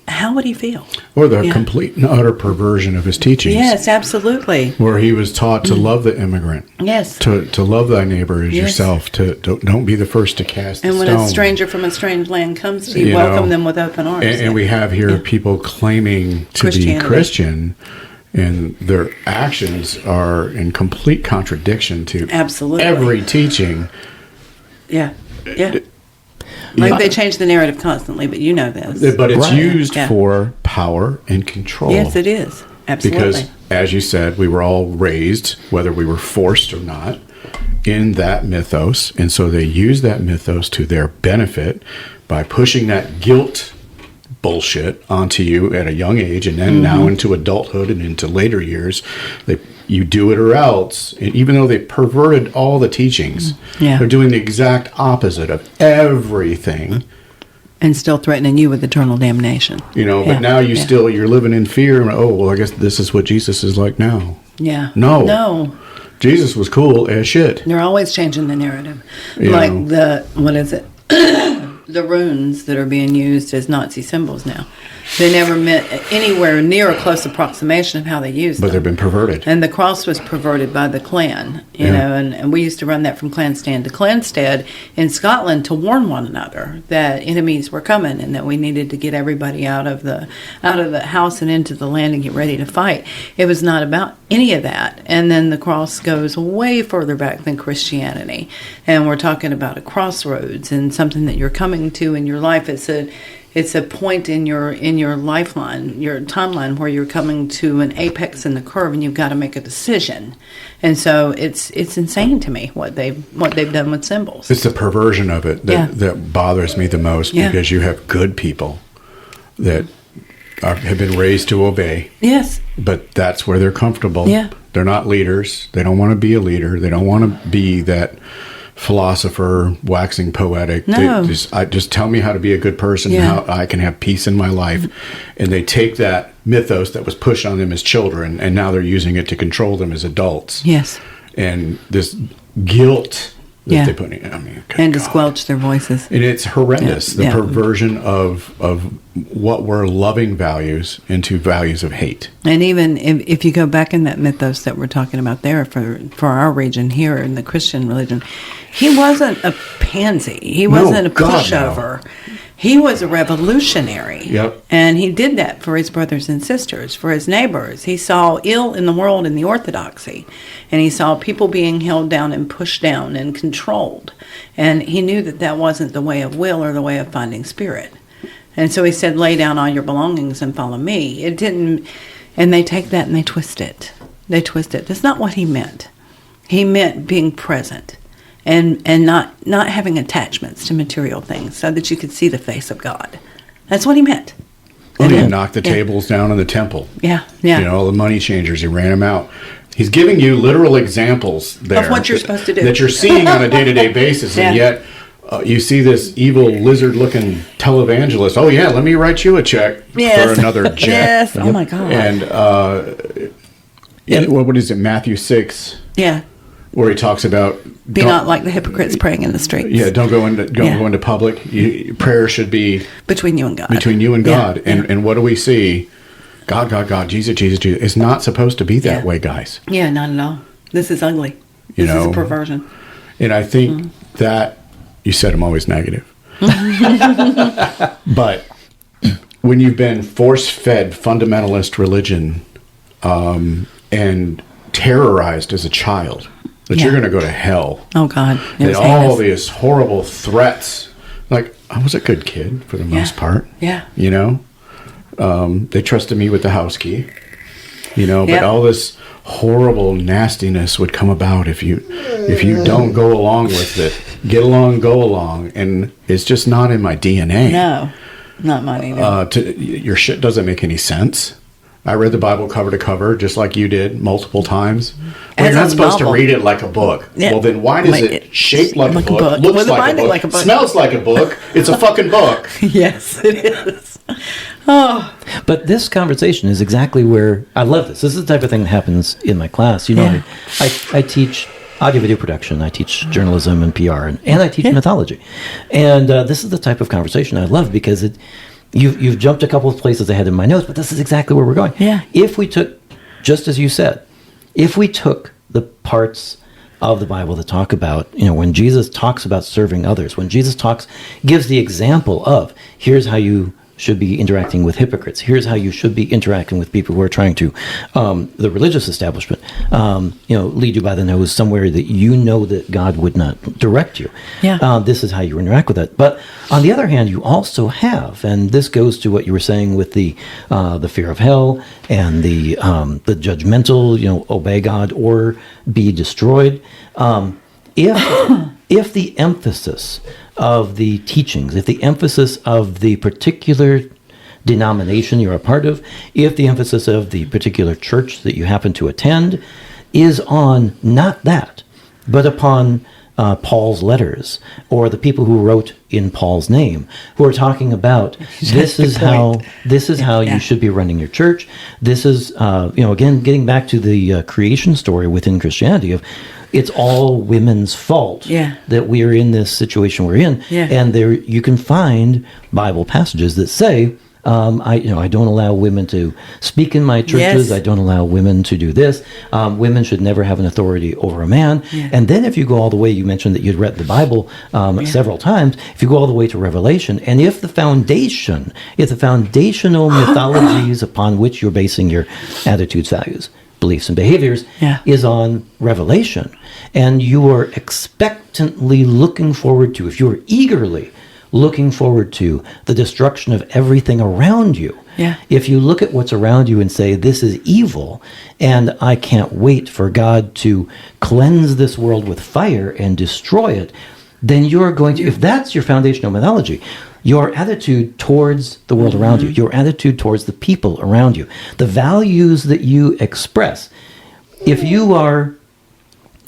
how would he feel? Or the complete and utter perversion of his teachings. Yes, absolutely. Where he was taught to love the immigrant. Yes. To love thy neighbor as Yes. yourself. Don't be the first to cast the And when stone. a stranger from a strange land comes to you, You welcome know, them with open arms. And we have here people claiming to be Christianity. Christian, and their actions are in complete contradiction to Absolutely. every teaching. Yeah. Like they change the narrative constantly, but you know this. But it's Right. used Yeah. for power and control. Yes, it is. Absolutely. Because, as you said, we were all raised, whether we were forced or not, in that mythos. And so they use that mythos to their benefit by pushing that guilt bullshit onto you at a young age, and then now into adulthood and into later years. You do it or else. And even though they perverted all the teachings, Yeah. they're doing the exact opposite of everything. And still threatening you with eternal damnation. But Yeah. now you're living in fear. Oh, well, I guess this is what Jesus is like now. Yeah. No. Jesus was cool as shit. They're always changing the narrative. You Like know. what is it? The runes that are being used as Nazi symbols now. They never meant anywhere near a close approximation of how they used But them. they've been perverted. And the cross was perverted by the Klan, you Yeah. know, and we used to run that from Clanstead to Clanstead in Scotland to warn one another that enemies were coming and that we needed to get everybody out of the house and into the land and get ready to fight. It was not about any of that. And then the cross goes way further back than Christianity. And we're talking about a crossroads and something that you're coming to in your life. It's a point in your lifeline, your timeline, where you're coming to an apex in the curve, and you've got to make a decision. And so it's insane to me what they've done with symbols. It's the perversion of it that bothers me the most, Yeah. because you have good people that have been raised to obey, Yes, but that's where they're comfortable. Yeah. They're not leaders. They don't want to be a leader. They don't want to be that philosopher waxing poetic. No. They just tell me how to be a good person, Yeah. how I can have peace in my life. And they take that mythos that was pushed on them as children, and now they're using it to control them as adults. Yes. And this guilt that Yeah. they put in. I mean, good And to God. squelch their voices. And it's horrendous, the Yeah. perversion of what were loving values into values of hate. And even if you go back in that mythos that we're talking about there for our region here in the Christian religion, he wasn't a pansy. He wasn't a God, no. pushover. He was a revolutionary. Yep. And he did that for his brothers and sisters, for his neighbors. He saw ill in the world in the orthodoxy. And he saw people being held down and pushed down and controlled. And he knew that that wasn't the way of will or the way of finding spirit. And so he said, lay down all your belongings and follow me. It didn't, and they take that and they twist it. They twist it. That's not what he meant. He meant being present and not having attachments to material things so that you could see the face of God. That's what he meant. Well, he Amen. knocked the Yeah. tables down in the temple. Yeah, yeah. You know, all the money changers, he ran them out. He's giving you literal examples there. Of what you're supposed to do. That you're seeing on a day-to-day basis, and Yeah. yet you see this evil lizard-looking televangelist. Oh, yeah, let me write you a check Yes. for another jet. Yes. Oh, my God. And what is it, Matthew 6, Yeah. where he talks about... Be not like the hypocrites praying in the streets. Yeah, don't go into Yeah. go into public. Prayer should be Between you and God. between you and Yeah, God. And what do we see? God, God, God, Jesus, Jesus, Jesus. It's not supposed to be that Yeah. way, guys. Yeah, not at all. This is ugly. You This is know, a perversion. And I think that you said I'm always negative. But when you've been force-fed fundamentalist religion and terrorized as a child, that you're Yeah. going to go to hell. Oh, God. It And was all heinous. these horrible threats. Like, I was a good kid for the most part. Yeah. You know? They trusted me with the house key. You know, but Yeah. all this horrible nastiness would come about if you don't go along with it. Get along, go along. And it's just not in my DNA. No, not mine either. Your shit doesn't make any sense. I read the Bible cover to cover, just like you did, multiple times. Well, As you're a not supposed novel. to read it like a book. Yeah. Well, then why does Like it shape like a like a book, book. looks With a like a binding book, like a book. smells like a book? It's a fucking book. Yes, it is. Oh, But this conversation is exactly where I love this. This is the type of thing that happens in my class. You know, Yeah. I teach audio video production. I teach journalism and PR, and I teach mythology. And this is the type of conversation I love because you've jumped a couple of places ahead in my notes, but this is exactly where we're going. Yeah. If we took, just as you said, if we took the parts of the Bible that talk about, you know, when Jesus talks about serving others, when Jesus gives the example of, here's how you should be interacting with hypocrites. Here's how you should be interacting with people who are trying to, the religious establishment, lead you by the nose somewhere that you know that God would not direct you. Yeah. This is how you interact with it. But on the other hand, you also have, and this goes to what you were saying with the fear of hell and the judgmental, obey God or be destroyed. If the emphasis of the teachings, if the emphasis of the particular denomination you're a part of, if the emphasis of the particular church that you happen to attend is on not that, but upon Paul's letters or the people who wrote in Paul's name, who are talking about this is how Yeah. you should be running your church. This is again getting back to the creation story within Christianity of it's all women's fault that we are in this situation we're in. Yeah. And there you can find Bible passages that say, I don't allow women to speak in my churches. Yes. I don't allow women to do this. Women should never have an authority over a man. Yeah. And then if you go all the way, you mentioned that you'd read the Bible several times. If you go all the way to Revelation, and if the foundational mythologies upon which you're basing your attitudes, values, beliefs, and behaviors is on Revelation, and you are expectantly looking forward to, if you are eagerly looking forward to the destruction of everything around you. Yeah. If you look at what's around you and say, this is evil, and I can't wait for God to cleanse this world with fire and destroy it, then you're going to, if that's your foundational mythology, your attitude towards the world around you, your attitude towards the people around you, the values that you express, if you are,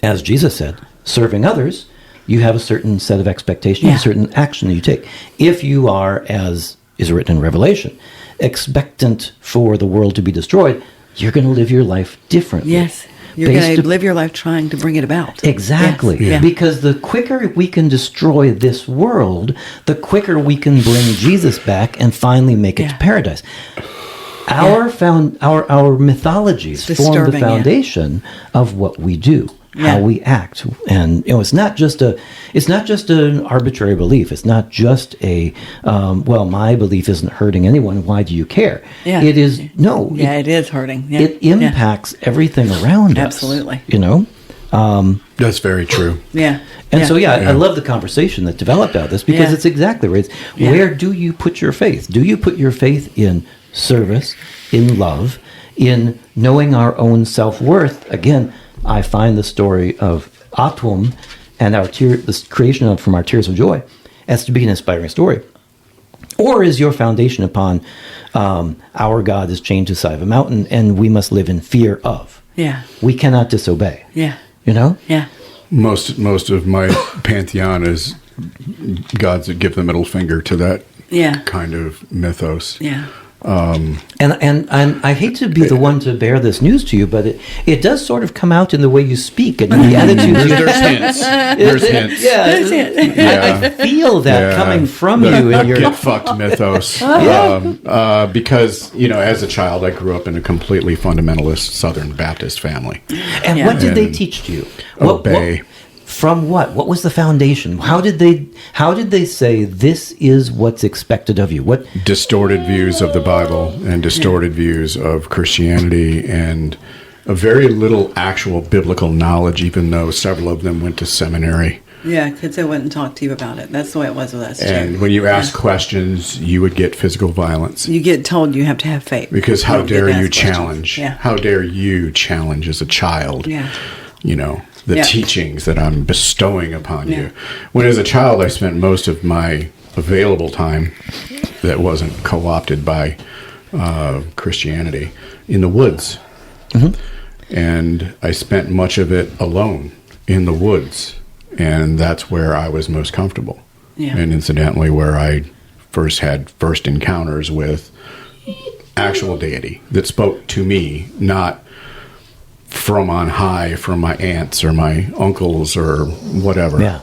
as Jesus said, serving others, you have a certain set of expectations, a certain action that you take. If you are, as is written in Revelation, expectant for the world to be destroyed, you're going to live your life differently. Yes. You're going to live your life trying to bring it about. Exactly. Yes. Yeah. Because the quicker we can destroy this world, the quicker we can bring Jesus back and finally make it to paradise. Our mythologies form the foundation of what we do, how we act, and it's not just an arbitrary belief. It's not just a my belief isn't hurting anyone. Why do you care? Yeah. It is it is hurting. Yeah. It impacts everything around us. Absolutely. That's very true. Yeah. And so, I love the conversation that developed out of this because it's exactly right. Where do you put your faith? Do you put your faith in service, in love, in knowing our own self-worth? Again, I find the story of Atum and the creation from our tears of joy as to be an inspiring story. Or is your foundation upon our God is chained to the side of a mountain and we must live in fear of? Yeah. We cannot disobey. Yeah. Yeah. Most of my pantheon is gods that give the middle finger to that kind of mythos. Yeah. And I hate to be the one to bear this news to you, but it does sort of come out in the way you speak and the attitude. There's hints. There's hints. I feel that coming from you in your get fucked mythos. Because as a child, I grew up in a completely fundamentalist Southern Baptist family. And what did they teach to you? Obey. From what? What was the foundation? How did they say this is what's expected of you? What distorted views of the Bible and distorted views of Christianity and a very little actual biblical knowledge, even though several of them went to seminary. Yeah, because they wouldn't talk to you about it. That's the way it was with us, too. And when you ask questions, you would get physical violence. You get told you have to have faith. Because how dare you challenge? Yeah. How dare you challenge as a child? Yeah. The teachings that I'm bestowing upon you. When as a child, I spent most of my available time that wasn't co-opted by Christianity in the woods. Mm-hmm. And I spent much of it alone in the woods. And that's where I was most comfortable. Yeah. And incidentally, where I had first encounters with actual deity that spoke to me, not from on high, from my aunts or my uncles or whatever. Yeah.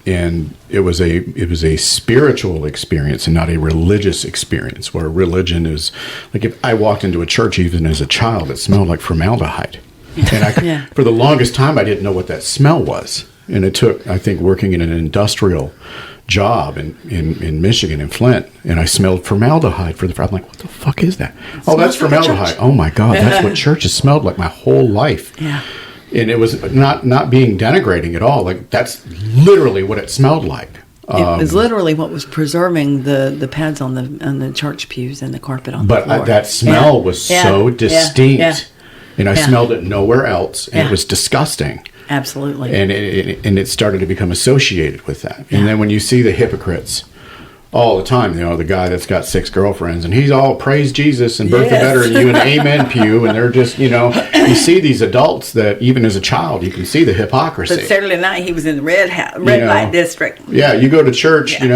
And it was a spiritual experience and not a religious experience, where religion is like, if I walked into a church even as a child, it smelled like formaldehyde. And for the longest time, I didn't know what that smell was. And it took, I think, working in an industrial job in Michigan, in Flint, and I smelled formaldehyde I'm like, what the fuck is that? That's formaldehyde. Oh my God, that's what churches smelled like my whole life. Yeah. And it was not being denigrating at all. Like, that's literally what it smelled like. It was literally what was preserving the pads on the church pews and the carpet on the floor. But that smell was so distinct. Yeah. And I smelled it nowhere else, and it was disgusting. Absolutely. And it started to become associated with that. Yeah. And then when you see the hypocrites all the time, the guy that's got 6 girlfriends, and he's all praise Jesus and birth the better, and you an amen pew, and they're just, you see these adults that even as a child, you can see the hypocrisy. But Saturday night, he was in the red light district. Yeah, you go to church, 3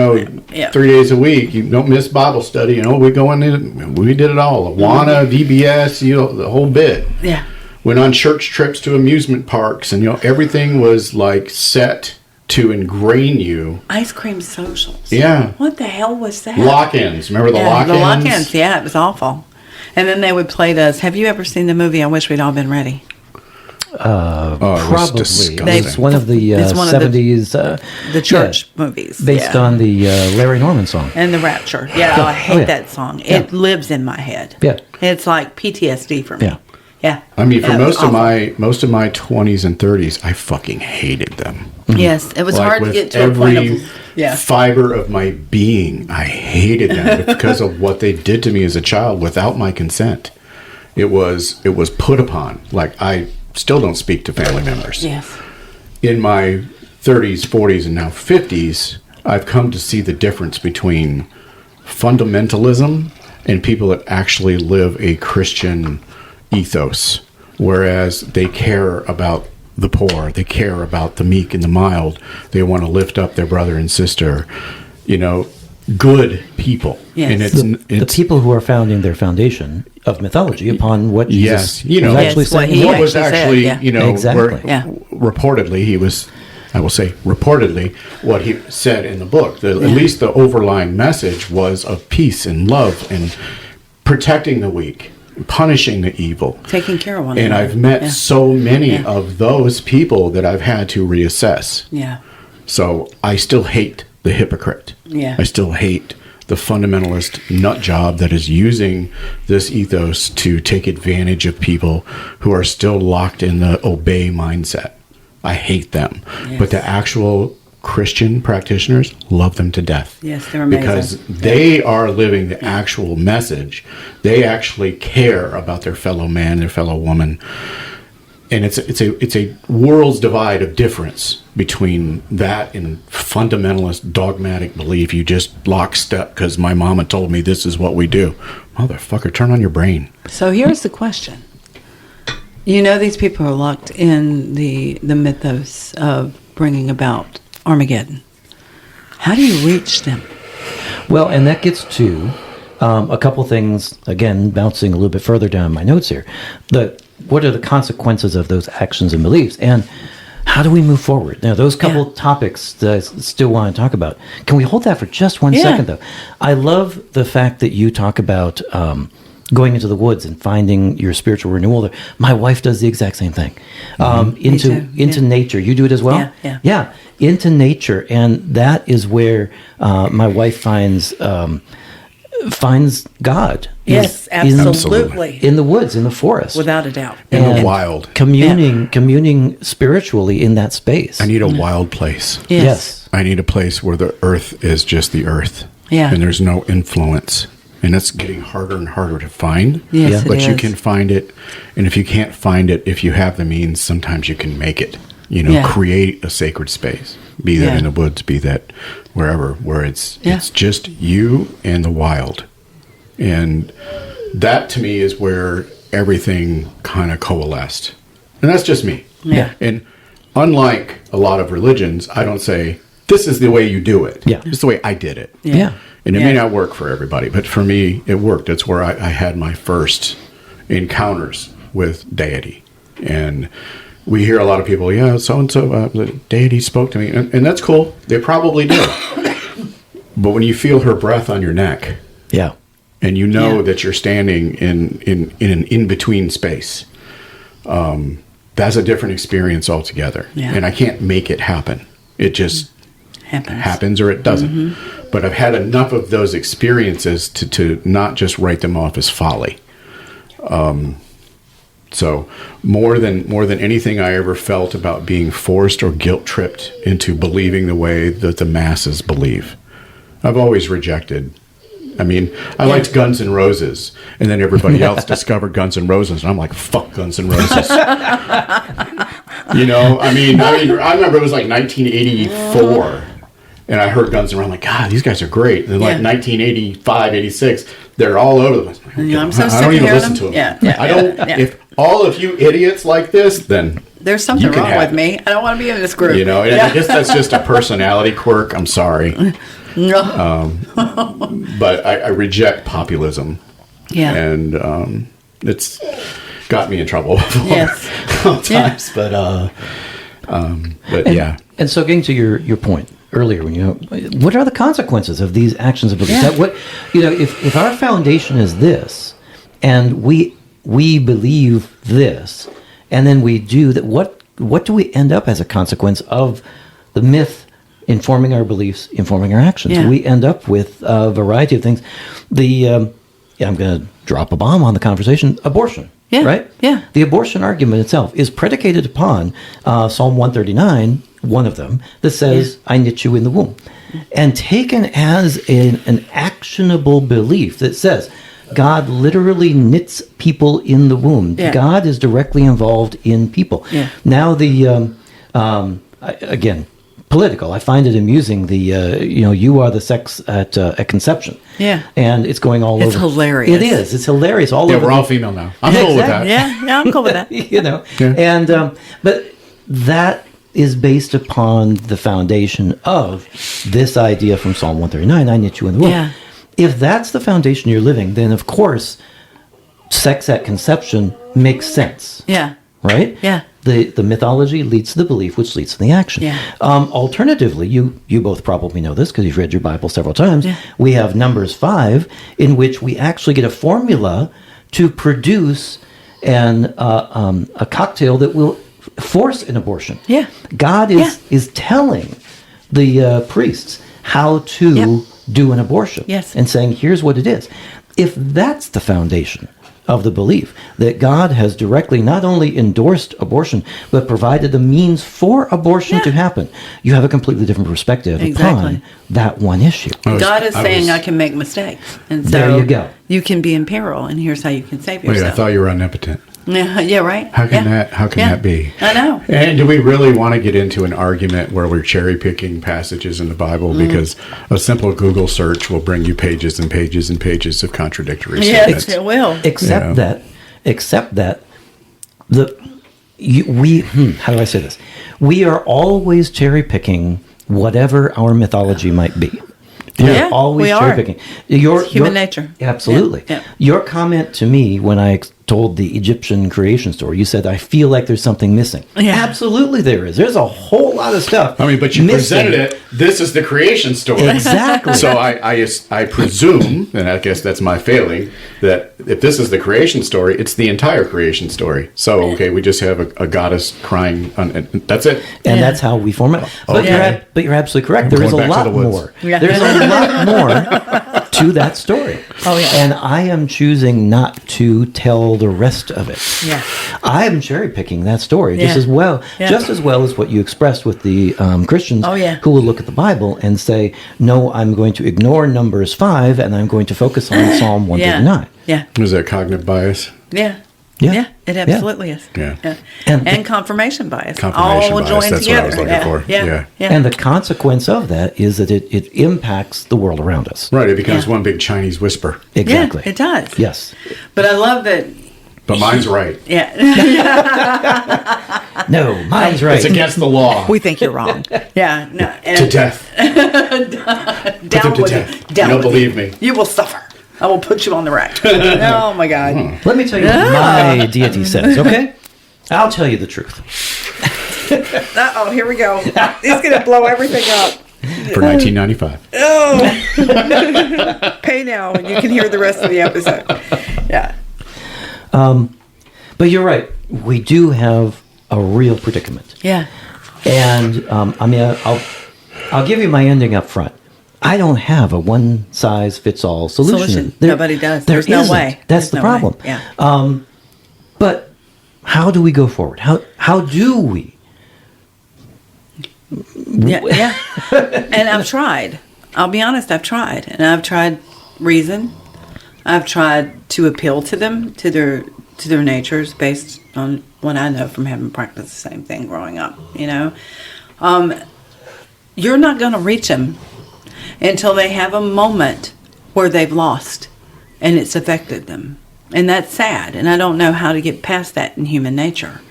days a week. You don't miss Bible study. We go in, we did it all. Awana, VBS, the whole bit. Yeah. Went on church trips to amusement parks, and everything was like set to ingrain you. Ice cream socials. Yeah. What the hell was that? Lock-ins. Remember the lock-ins? The lock-ins, it was awful. And then they would play us. Have you ever seen the movie I Wish We'd All Been Ready? Probably. It's one of the 70s. The church movies. Based on the Larry Norman song. And the Rapture. Yeah, I hate that song. Yeah. It lives in my head. Yeah. It's like PTSD for me. Yeah. Yeah. I mean, for most of my 20s and 30s, I fucking hated them. Yes, it was hard to get to a point of fiber of my being. I hated them because of what they did to me as a child without my consent. It was put upon. Like, I still don't speak to family members. Yes. In my 30s, 40s, and now 50s, I've come to see the difference between fundamentalism and people that actually live a Christian ethos, whereas they care about the poor, they care about the meek and the mild, they want to lift up their brother and sister. good people. Yes. And The people who are founding their foundation of mythology upon what Jesus was actually Yes, what saying. he what was actually actually, said, yeah. Exactly. Yeah. reportedly he was, I will say reportedly, what he said in the book. At least the overlying message was of peace and love and protecting the weak, punishing the evil. Taking care of one And another. I've met Yeah. so many Yeah. of those people that I've had to reassess. Yeah. So I still hate the hypocrite. Yeah. I still hate the fundamentalist nut job that is using this ethos to take advantage of people who are still locked in the obey mindset. I hate them. Yes. But the actual Christian practitioners love them to death. Yes, they're amazing. Because they are living the actual message. They actually care about their fellow man, their fellow woman. And it's a world's divide of difference between that and fundamentalist dogmatic belief. You just lockstep because my mama told me this is what we do. Motherfucker, turn on your brain. So here's the question. You know these people are locked in the mythos of bringing about Armageddon. How do you reach them? Well, and that gets to a couple things, again, bouncing a little bit further down my notes here. What are the consequences of those actions and beliefs? And how do we move forward? Now, those couple topics that I still want to talk about. Can we hold that for just 1 second, though? I love the fact that you talk about going into the woods and finding your spiritual renewal there. My wife does the exact same thing. Into nature. You do it as well? Yeah. Into nature. And that is where my wife finds God. Yes, absolutely. In the woods, in the forest. Without a doubt. In the And wild. Communing spiritually in that space. I need a wild place. Yes. I need a place where the earth is just the earth. Yeah. And there's no influence. And it's getting harder and harder to find. Yes, But it you is. can find it. And if you can't find it, if you have the means, sometimes you can make it. Create a sacred space. Be that in the woods, be that wherever, where it's just you and the wild. And that to me is where everything kind of coalesced. And that's just me. Yeah. And unlike a lot of religions, I don't say, this is the way you do it. Yeah. It's the way I did it. Yeah. And it may not work for everybody, but for me, it worked. That's where I had my first encounters with deity. And we hear a lot of people, so-and-so, the deity spoke to me. And that's cool. They probably do. But when you feel her breath on your neck, Yeah. and you know that you're standing in an in-between space, that's a different experience altogether. Yeah. And I can't make it happen. It just happens or it doesn't. Mm-hmm. But I've had enough of those experiences to not just write them off as folly. So more than anything I ever felt about being forced or guilt-tripped into believing the way that the masses believe, I've always rejected. I mean, I liked Guns N' Roses, and then everybody else discovered Guns N' Roses, and I'm like, fuck Guns N' Roses. I remember it was like 1984, and I heard Guns N' Roses. I'm like, God, these guys are great. And then like 1985, 86, they're all over the place. I'm so I sick don't of even hearing listen them. to them. Yeah. I don't. Yeah. If all of you idiots like this, then There's something you can wrong have with it. me. I don't want to be in this group. And I guess that's just a personality quirk. I'm sorry. No. But I reject populism. Yeah. And it's got me in trouble before Yes. times. But yeah. And so getting to your point earlier, what are the consequences of these actions of belief? Yeah. If our foundation is this, and we believe this, and then we do that, what do we end up as a consequence of the myth informing our beliefs, informing our actions? Yeah. We end up with a variety of things. I'm going to drop a bomb on the conversation. Abortion. Yeah. Right? Yeah. The abortion argument itself is predicated upon Psalm 139, one of them, that says, I knit you in the womb. And taken as an actionable belief that says, God literally knits people in the womb. Yeah. God is directly involved in people. Yeah. Now again, political. I find it amusing. You are the sex at conception. Yeah. And it's going all over. It's hilarious. It is. It's hilarious all over. We're all female now. I'm cool with that. Yeah, I'm cool with that. And but that is based upon the foundation of this idea from Psalm 139, I knit you in the womb. Yeah. If that's the foundation you're living, then of course, sex at conception makes sense. Yeah. Right? Yeah. The mythology leads to the belief, which leads to the action. Yeah. Alternatively, you both probably know this because you've read your Bible several times. Yeah. We have Numbers 5, in which we actually get a formula to produce a cocktail that will force an abortion. Yeah. God is telling the priests how to do an abortion. Yes. And saying, here's what it is. If that's the foundation of the belief that God has directly not only endorsed abortion, but provided the means for abortion to happen, you have a completely different perspective upon that one issue. God is saying I can make mistakes. And so There you go. You can be in peril, and here's how you can save yourself. Wait, I thought you were omnipotent. Yeah, right. How can that be? I know. And do we really want to get into an argument where we're cherry picking passages in the Bible because a simple Google search will bring you pages and pages and pages of contradictory statements? Yes, it will. Except that how do I say this? We are always cherry picking whatever our mythology might be. Yeah, We're always we cherry are. picking. Human nature. Absolutely. Yeah. Your comment to me when I told the Egyptian creation story, you said, I feel like there's something missing. Yeah. Absolutely there is. There's a whole lot of stuff. I mean, but you missing. presented it. This is the creation story. Exactly. So I presume, and I guess that's my failing, that if this is the creation story, it's the entire creation story. So, okay, we just have a goddess crying, and that's it. And that's how we form it. But, Okay. you're absolutely correct. There is a Going back to lot the woods. more. Yeah. There's a lot more to that story. Oh, yeah. And I am choosing not to tell the rest of it. Yeah. I am cherry picking that story just Yeah. as well as what you expressed with the Christians Oh, yeah. who will look at the Bible and say, no, I'm going to ignore Numbers 5 and I'm going to focus on Psalm 139. Yeah. Is that cognitive bias? Yeah. Yeah. Yeah, it absolutely is. Yeah. And confirmation bias. Confirmation all bias, joined that's what I together. was looking for. Yeah. And the consequence of that is that it impacts the world around us. Right, it becomes Yeah. one big Chinese whisper. Exactly. Yeah, it does. Yes. But I love that. But mine's right. Yeah. No, mine's right. It's against the law. We think you're wrong. Yeah. No. And To death. down Put them to with death. it. Down You don't with believe it. me. You will suffer. I will put you on the rack. Oh my God. Let me tell you what my deity says, okay? I'll tell you the truth. Uh-oh, here we go. He's going to blow everything up. For 1995. Oh. Pay now and you can hear the rest of the episode. Yeah. But you're right. We do have a real predicament. Yeah. And I'll give you my ending up front. I don't have a one-size-fits-all solution. Nobody does. There There's no isn't. way. That's There's the no problem. way. Yeah. But how do we go forward? How do we? Yeah. And I've tried. I'll be honest, I've tried. And I've tried reason. I've tried to appeal to them, to their natures based on what I know from having practiced the same thing growing up, you know. You're not going to reach them until they have a moment where they've lost and it's affected them. And that's sad. And I don't know how to get past that in human nature.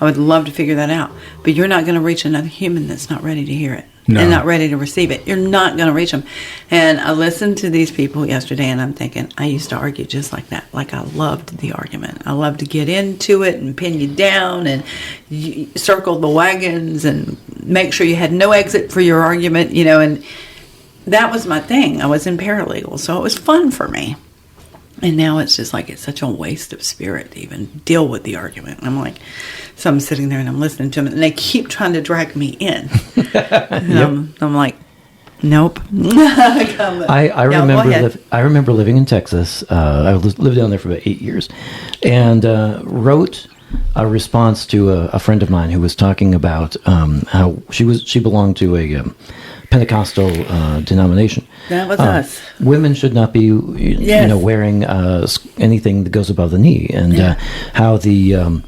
I would love to figure that out. But you're not going to reach another human that's not ready to hear it. No. And not ready to receive it. You're not going to reach them. And I listened to these people yesterday and I'm thinking, I used to argue just like that. Like I loved the argument. I loved to get into it and pin you down and circle the wagons and make sure you had no exit for your argument, you know, and that was my thing. I was in paralegal, so it was fun for me. And now it's just like it's such a waste of spirit to even deal with the argument. And I'm like, so I'm sitting there and I'm listening to them, and they keep trying to drag me in. And I'm like, nope. I remember living in Texas. I lived down there for about 8 years, and wrote a response to a friend of mine who was talking about how she belonged to a Pentecostal denomination. That was us. Women should not be, wearing anything that goes above the knee, and how the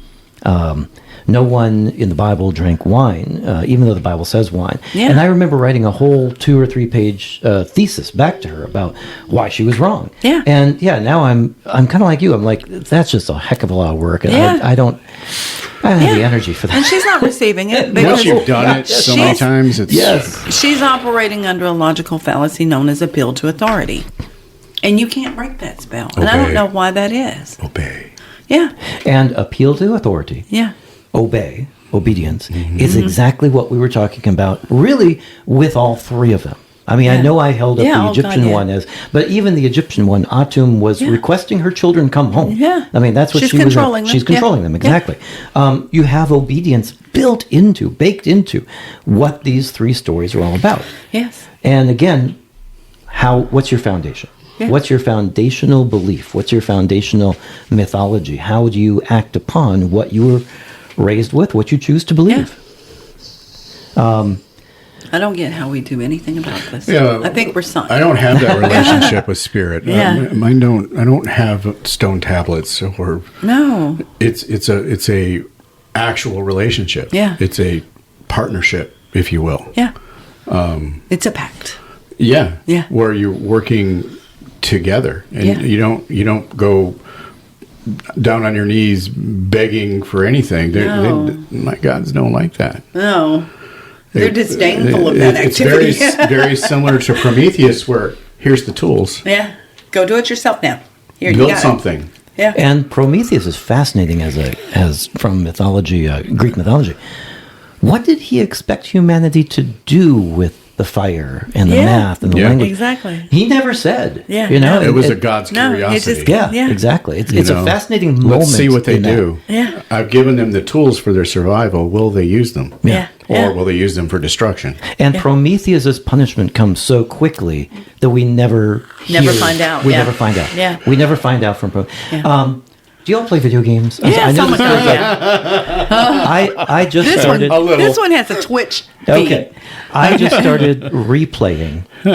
no one in the Bible drank wine, even though the Bible says wine. Yeah. And I remember writing a whole 2 or 3 page thesis back to her about why she was wrong. Yeah. And now I'm kind of like you. I'm like, that's just a heck of a lot of work, and Yeah. I don't. I don't have the energy for And that. she's not receiving it Once because you've done it so many times, it's she's operating under a logical fallacy known as appeal to authority. And you can't break that spell. And I don't Obey. know why that is. obey. Yeah. And appeal to authority, Yeah. obey, obedience, is exactly what we were talking about, really, with all three of them. I mean, I know I held up Yeah, the oh, God, Egyptian yeah. one but even the Egyptian one, Atum was requesting her children come home. Yeah. I mean, that's what She's she was. controlling them. She's controlling them, exactly. You have obedience baked into what these three stories are all about. Yes. And again, what's your foundation? Yeah. What's your foundational belief? What's your foundational mythology? How do you act upon what you were raised with, what you choose to believe? I don't get how we do anything about this. Yeah, I think we're sunk. I don't have that relationship with spirit. Yeah. Mine don't. I don't have stone tablets, or No. it's a actual relationship. Yeah. It's a partnership, if you will. Yeah. It's a pact. Yeah. Yeah. Where you're working together, and Yeah. you don't go down on your knees begging for anything. No. My gods don't like that. No. They're disdainful of that It's activity. very similar to Prometheus, where here's the tools. Yeah. Go do it yourself now. Here, you Build got it. something. Yeah. And Prometheus is fascinating as from mythology, Greek mythology. What did he expect humanity to do with the fire and the Yeah. math and the Yeah. language? Exactly. He never said. Yeah. You know, It was a god's No, he curiosity. just- Yeah, Yeah. exactly. It's You a know, fascinating moment. Let's see what they in that. do. Yeah. I've given them the tools for their survival. Will they use them? Yeah. Or Yeah. will they use them for destruction? And Prometheus's punishment comes so quickly that we never find out, We yeah. never find out. Yeah. We never find out from Prometheus. Yeah. Do you all play video games? Yes, I oh my this God, is yeah. I just This started. one, A little. this one has a Twitch feed. Okay, I just started replaying Do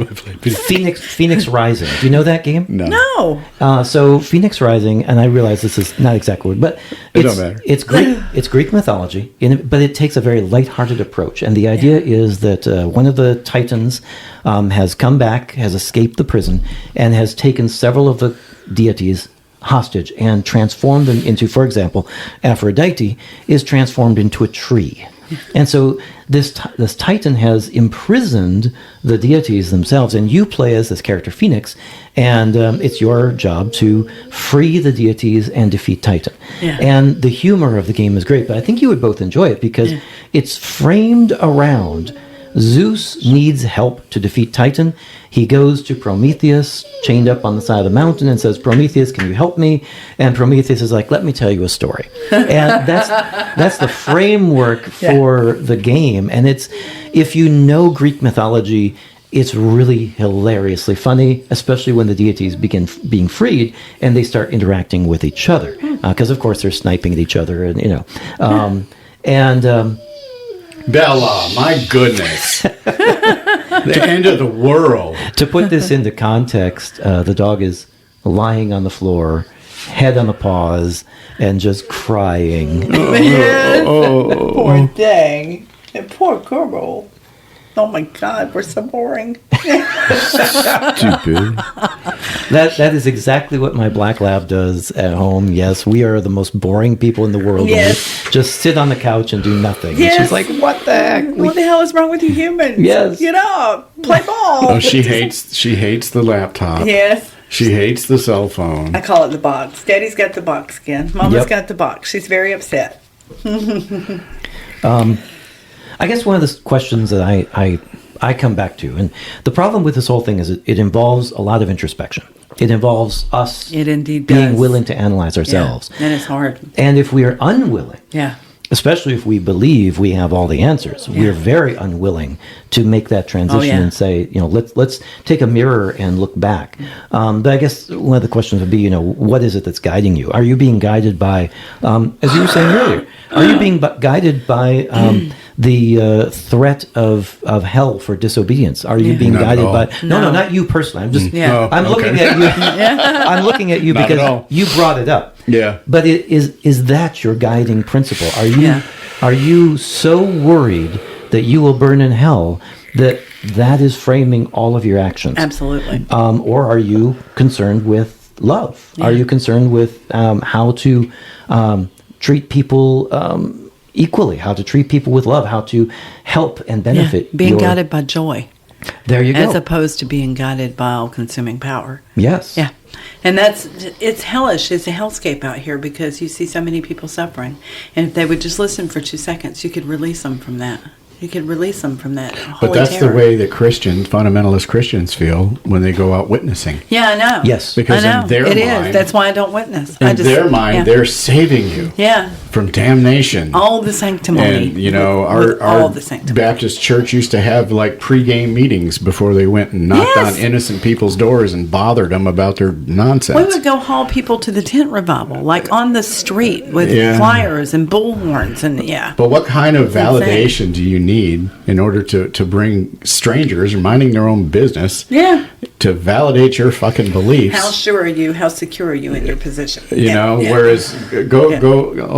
I play video? Phoenix Rising. Do you know that game? No. So Phoenix Rising, and I realize this is not exactly, but It it's, don't matter. it's Greek. It's Greek mythology, but it takes a very lighthearted approach. And the idea is that one of the Titans has come back, has escaped the prison, and has taken several of the deities hostage and transformed them into, for example, Aphrodite is transformed into a tree. And so this Titan has imprisoned the deities themselves, and you play as this character Phoenix, and it's your job to free the deities and defeat Titan. Yeah. And the humor of the game is great, but I think you would both enjoy it because it's framed around Zeus needs help to defeat Titan. He goes to Prometheus, chained up on the side of the mountain, and says, "Prometheus, can you help me?" And Prometheus is like, "Let me tell you a story." And that's the framework for the game. And it's, if you know Greek mythology, it's really hilariously funny, especially when the deities begin being freed and they start interacting with each other, because of course they're sniping at each other, and Bella, my goodness. The end of the world. To put this into context, the dog is lying on the floor, head on the paws, and just crying. Poor thing. And poor girl. Oh my God, we're so boring. Stupid. That is exactly what my black lab does at home. Yes, we are the most boring people in the world. Yes. We just sit on the couch and do nothing. And Yes. she's like, "What the heck?" What the hell is wrong with you humans? Yes. Get up. Play ball. Oh, she hates the laptop. Yes. She hates the cell phone. I call it the box. Daddy's got the box again. Mama's Yep. got the box. She's very upset. I guess one of the questions that I come back to, and the problem with this whole thing is it involves a lot of introspection. It involves us It indeed being does. willing to analyze ourselves. Yeah, and it's hard. And if we are unwilling, Yeah. especially if we believe we have all the answers, we're very unwilling to make that transition and say, let's take a mirror and look back. But I guess one of the questions would be, what is it that's guiding you? Are you being guided by, as you were saying earlier, are you being guided by the threat of hell for disobedience? Are you being Not at guided all. by? No, not you personally. I'm just, Yeah. Oh, I'm looking okay. at you. I'm looking at you Not at because all. you brought it up. Yeah. But is that your guiding principle? Are you Yeah. are you so worried that you will burn in hell that is framing all of your actions? Absolutely. Or are you concerned with love? Are you concerned with how to treat people equally, how to treat people with love, how to help and benefit. Being guided by joy. There you go. As opposed to being guided by all-consuming power. Yes. Yeah. And it's hellish. It's a hellscape out here because you see so many people suffering. And if they would just listen for 2 seconds, you could release them from that. You could release them from that holy But that's terror. the way that fundamentalist Christians feel when they go out witnessing. Yeah, I know. Yes. Because I know. in their It mind, is. That's why I don't witness. in their mind, they're saving you from damnation. All the sanctimony. And, you know, with our all the sanctimony. Baptist church used to have like pregame meetings before they went and knocked on innocent people's doors and bothered them about their nonsense. We would go haul people to the tent revival, like on the street with flyers and bullhorns and But what kind of validation do you need in order to bring strangers minding their own business to validate your fucking beliefs? How sure are you? How secure are you in your position? You know, whereas go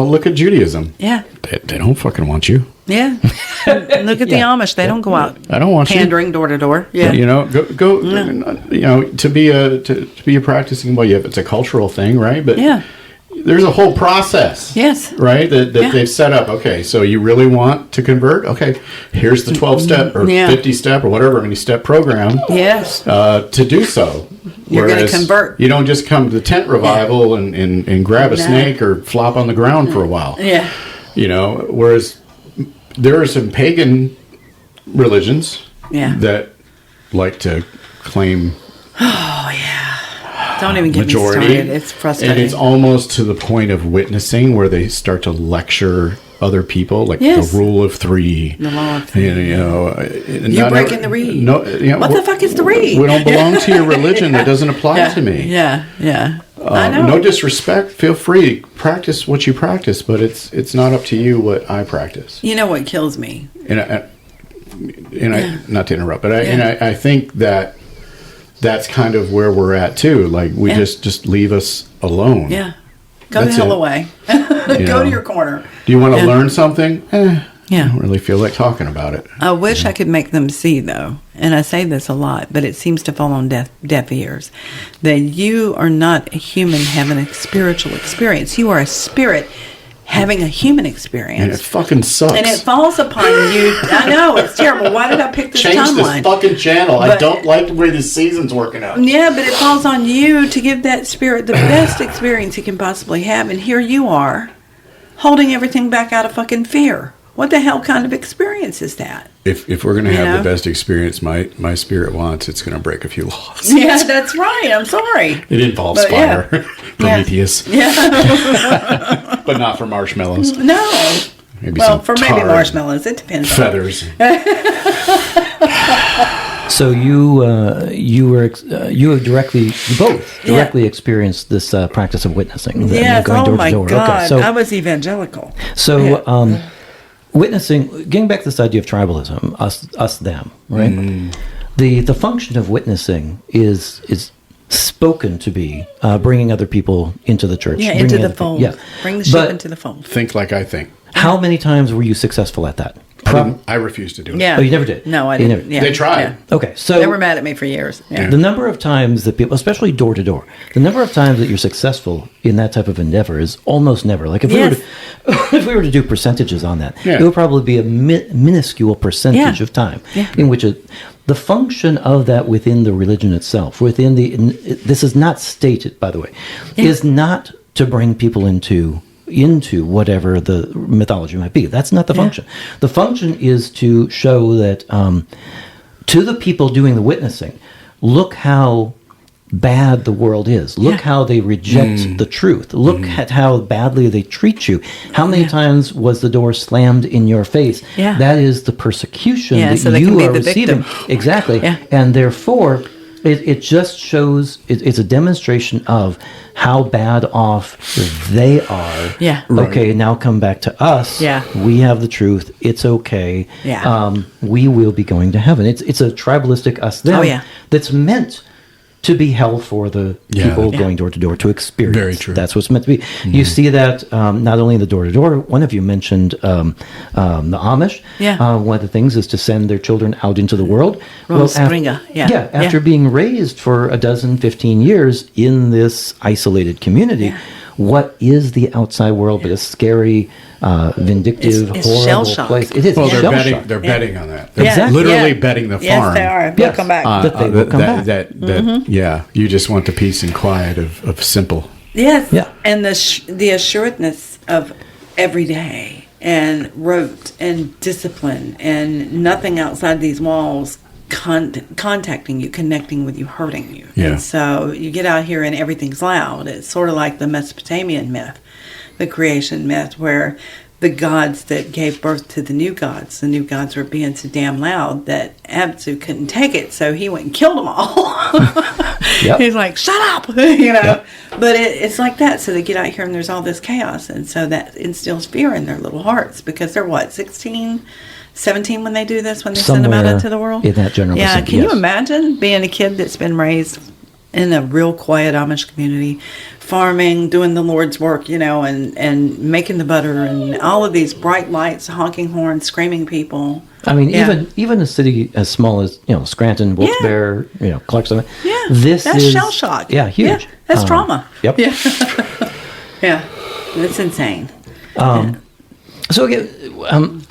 look at Judaism. Yeah. They don't fucking want you. Yeah. Look at the Amish. They don't go out I don't want pandering door to door. Yeah. You know, go. You know, to be a practicing, well, it's a cultural thing, right? But there's a whole process. Yes. Right? That they've set up. Okay, so you really want to convert? Okay, here's the 12-step or 50-step or whatever many step program. Yes. To do so. You're going to convert. You don't just come to the tent revival and grab a snake or flop on the ground for a while. Yeah. You know, whereas there are some pagan religions that like to claim Don't even get majority. me started. It's frustrating. And it's almost to the point of witnessing where they start to lecture other people, like the rule of three. The law of three. You know, You're breaking the reed. No, you know, what the fuck is the reed? We don't belong to your religion. That doesn't apply to me. Yeah. I know. No disrespect. Feel free. Practice what you practice, but it's not up to you what I practice. You know what kills me? And I not to interrupt, but I think that that's kind of where we're at too. Like we just leave us alone. Yeah. Go the hell away. Go to your corner. Do you want to learn something? I Yeah. don't really feel like talking about it. I wish I could make them see, though, and I say this a lot, but it seems to fall on deaf ears, that you are not a human having a spiritual experience. You are a spirit having a human experience. And it fucking sucks. And it falls upon you. I know, it's terrible. Why did I pick this Change timeline? this fucking channel. I don't like the way the season's working out. Yeah, but it falls on you to give that spirit the best experience he can possibly have. And here you are, holding everything back out of fucking fear. What the hell kind of experience is that? If we're going to have the best experience my spirit wants, it's going to break a few laws. Yeah, that's right. I'm sorry. It involves fire. Prometheus. Yeah. But not for marshmallows. No. Maybe For maybe marshmallows. It depends. Feathers. So you have directly experienced this practice of witnessing. Yes. Going Oh door to my door. God. Okay, so, I was evangelical. So witnessing, getting back to this idea of tribalism, us them, right? The function of witnessing is spoken to be bringing other people into the church. Yeah, into bringing the other fold. Yeah. Bring the sheep into the fold. Think like I think. How many times were you successful at that? I refuse to do it. Yeah. Oh, you never did? No, I You didn't. never- Yeah. They tried. Yeah. Okay, so They were mad at me for years. Yeah. the number of times that people, especially door to door, the number of times that you're successful in that type of endeavor is almost never. Like if we were to do percentages on that, it would probably be a minuscule percentage of time in which the function of that within the religion itself, this is not stated, by the way, is not to bring people into whatever the mythology might be. That's not the function. The function is to show that to the people doing the witnessing, look how bad the world is. Look how they reject the truth. Look at how badly they treat you. How many times was the door slammed in your face? Yeah. That is the persecution that so they can you be are the receiving. victim. Exactly. Yeah. And therefore, it just shows, it's a demonstration of how bad off they are. Yeah. Okay, now come back to us. Yeah. We have the truth. It's okay. Yeah. We will be going to heaven. It's a tribalistic us-them Oh, yeah. that's meant to be hell for the people going door to door to experience. Very true. That's what's meant to be. You see that not only in the door to door. One of you mentioned the Amish. Yeah. One of the things is to send their children out into the world. Springer. After being raised for 15 years in this isolated community, what is the outside world but a scary, vindictive, It's horrible shell shock. place. It is. Well, shell shock. they're betting on that. They're Yeah. literally Yeah. betting the farm. Yes, they are. They'll Yes. come back. That they will come back. Yeah, you just want the peace and quiet of simple. Yes. Yeah. And the assuredness of every day and rote and discipline and nothing outside these walls contacting you, connecting with you, hurting you. Yeah. And so you get out here and everything's loud. It's sort of like the Mesopotamian myth, the creation myth, where the gods that gave birth to the new gods were being so damn loud that Abzu couldn't take it, so he went and killed them all. Yep. He's like, shut up, you know. Yep. But it's like that. So they get out here and there's all this chaos, and so that instills fear in their little hearts because they're what, 16, 17 when they do this, when they send them out Somewhere into the world? in that general Yeah, vicinity, can you yes. imagine being a kid that's been raised in a real quiet Amish community, farming, doing the Lord's work, you know, and making the butter and all of these bright lights, honking horns, screaming people. I mean, Yeah. even a city as small as Scranton, Wilkes-Barre, Clarkson. Yeah, this that's is shell shock. Yeah, huge. Yeah, that's trauma. Yep. Yeah, yeah, it's insane. So again,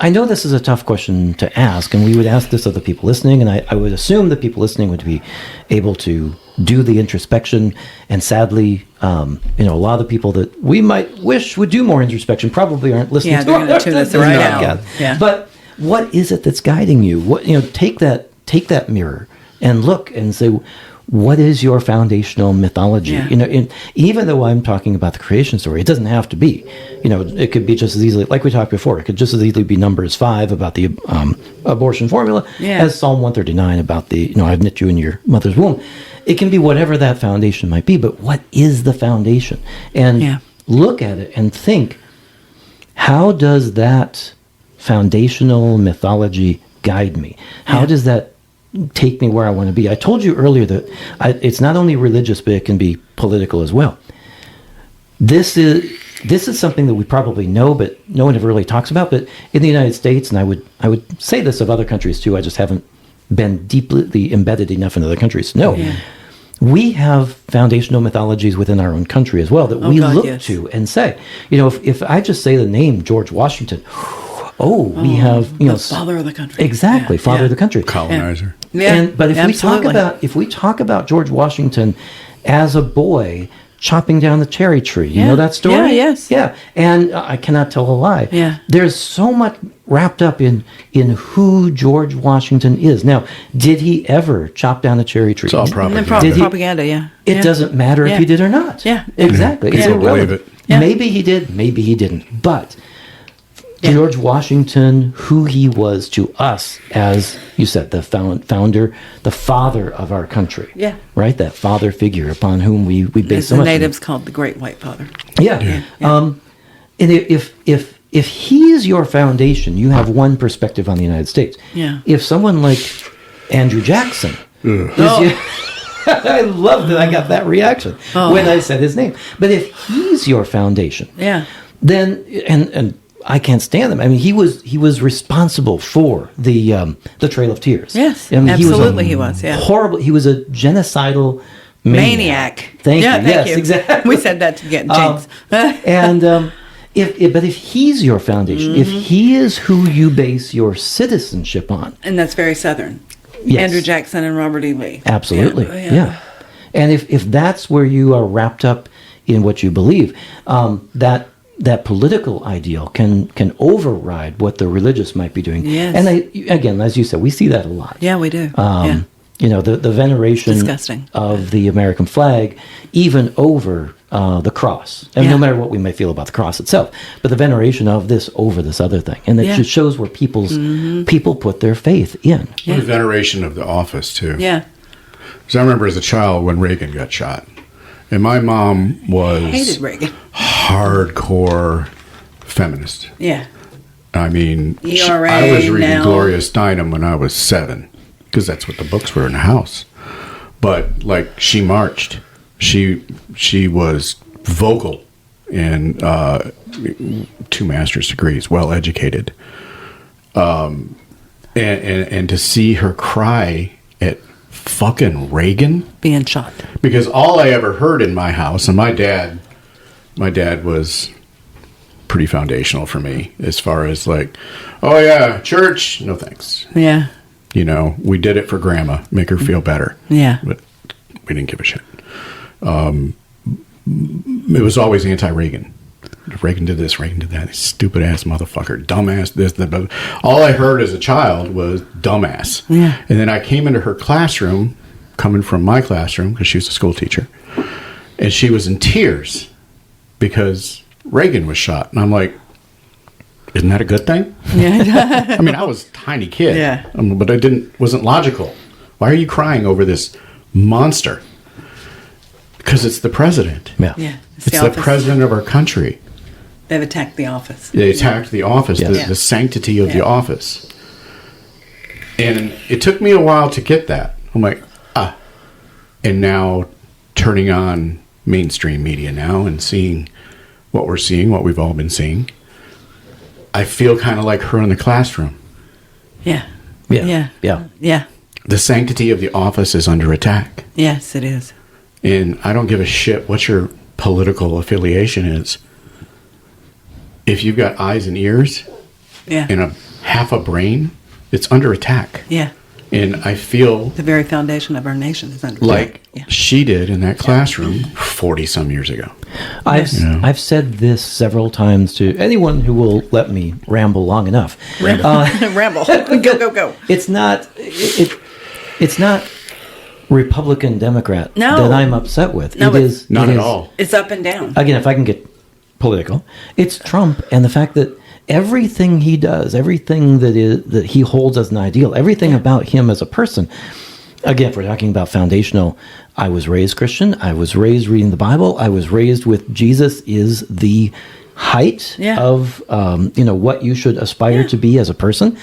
I know this is a tough question to ask, and we would ask this of the people listening, and I would assume that people listening would be able to do the introspection. And sadly, a lot of the people that we might wish would do more introspection probably aren't listening. Yeah, they're to gonna tune us this right podcast. out. Yeah. But what is it that's guiding you? What take that mirror and look and say, what is your foundational mythology? Yeah. Even though I'm talking about the creation story, it doesn't have to be. It could be just as easily, like we talked before, it could just as easily be Numbers 5 about the abortion formula as Psalm 139 about the, I've knit you in your mother's womb. It can be whatever that foundation might be, but what is the foundation? And look at it and think, how does that foundational mythology guide me? How does that take me where I want to be? I told you earlier that it's not only religious, but it can be political as well. This is something that we probably know, but no one ever really talks about. But in the United States, and I would say this of other countries too, I just haven't been deeply embedded enough in other countries. No. Yeah. We have foundational mythologies within our own country as well that we look to and say, if I just say the name George Washington, we have the father of the country. Exactly, father of the country, colonizer. Yeah. But if we talk about George Washington as a boy chopping down the cherry tree, you know that story? Yeah, yes. Yeah, and I cannot tell a lie. Yeah. There's so much wrapped up in who George Washington is. Now, did he ever chop down a cherry tree? It's all propaganda. Propaganda, yeah. It doesn't matter if he did or not. Yeah. Exactly. It's People believe irrelevant. it. Yeah. Maybe he did, maybe he didn't. But George Washington, who he was to us, as you said, the founder, the father of our country. Yeah. Right? That father figure upon whom we base As so the much. natives called the Great White Father. Yeah. And if he is your foundation, you have one perspective on the United States. Yeah. If someone like Andrew Jackson is I love that I got that reaction when I said his name. But if he's your foundation, then and I can't stand him. I mean, he was responsible for the Trail of Tears. Yes, I mean, absolutely, he was. Yeah, horrible. He was a genocidal maniac. Thank you. Thank you. Exactly. We said that to get James. And if he's your foundation, if he is who you base your citizenship on, and that's very Southern. Yes. Andrew Jackson and Robert E. Lee. Absolutely. Yeah. And if that's where you are wrapped up in what you believe, that political ideal can override what the religious might be doing. Yes. And again, as you said, we see that a lot. Yeah, we do. The veneration Disgusting. of the American flag, even over the cross. And no matter what we may feel about the cross itself, but the veneration of this over this other thing. And it just shows where people put their faith in. Yeah. The veneration of the office, too. Yeah. Because I remember as a child when Reagan got shot. And my mom was hated Reagan. Hardcore feminist. Yeah. I mean, ERA, I was reading now. Gloria Steinem when I was 7, because that's what the books were in the house. But like, she marched. She was vocal in 2 master's degrees, well educated, and to see her cry at fucking Reagan Being shot. because all I ever heard in my house, and my dad my dad was pretty foundational for me as far as like, oh yeah, church, no thanks. Yeah. You know, we did it for grandma, make her feel better. Yeah. But we didn't give a shit. It was always anti-Reagan. Reagan did this, Reagan did that. Stupid ass motherfucker, dumbass, this, that. But all I heard as a child was dumbass. Yeah. And then I came into her classroom, coming from my classroom, because she was a school teacher, and she was in tears because Reagan was shot. And I'm like, isn't that a good thing? Yeah. I mean, I was a tiny kid. Yeah. But I wasn't logical. Why are you crying over this monster? Because it's the president. Yeah. Yeah. It's the president of our country. They've attacked the office. They attacked the office, Yes. the sanctity of the office. And it took me a while to get that. I'm like, ah. And now turning on mainstream media now and seeing what we're seeing, what we've all been seeing, I feel kind of like her in the classroom. Yeah. Yeah. Yeah. Yeah. Yeah. The sanctity of the office is under attack. Yes, it is. And I don't give a shit what your political affiliation is. If you've got eyes and ears Yeah. and half a brain, it's under attack. Yeah. And I feel The very foundation of our nation is under like attack. Yeah. she did in that classroom 40 some years ago. I've said this several times to anyone who will let me ramble long enough. Ramble. Go. It's not it's not Republican Democrat No. that I'm upset with. No, It is Not it at is- all. It's up and down. Again, if I can get political, it's Trump and the fact that everything he does, everything that he holds as an ideal, everything about him as a person. Again, if we're talking about foundational, I was raised Christian. I was raised reading the Bible. I was raised with Jesus is the height of what you should aspire to be as a person,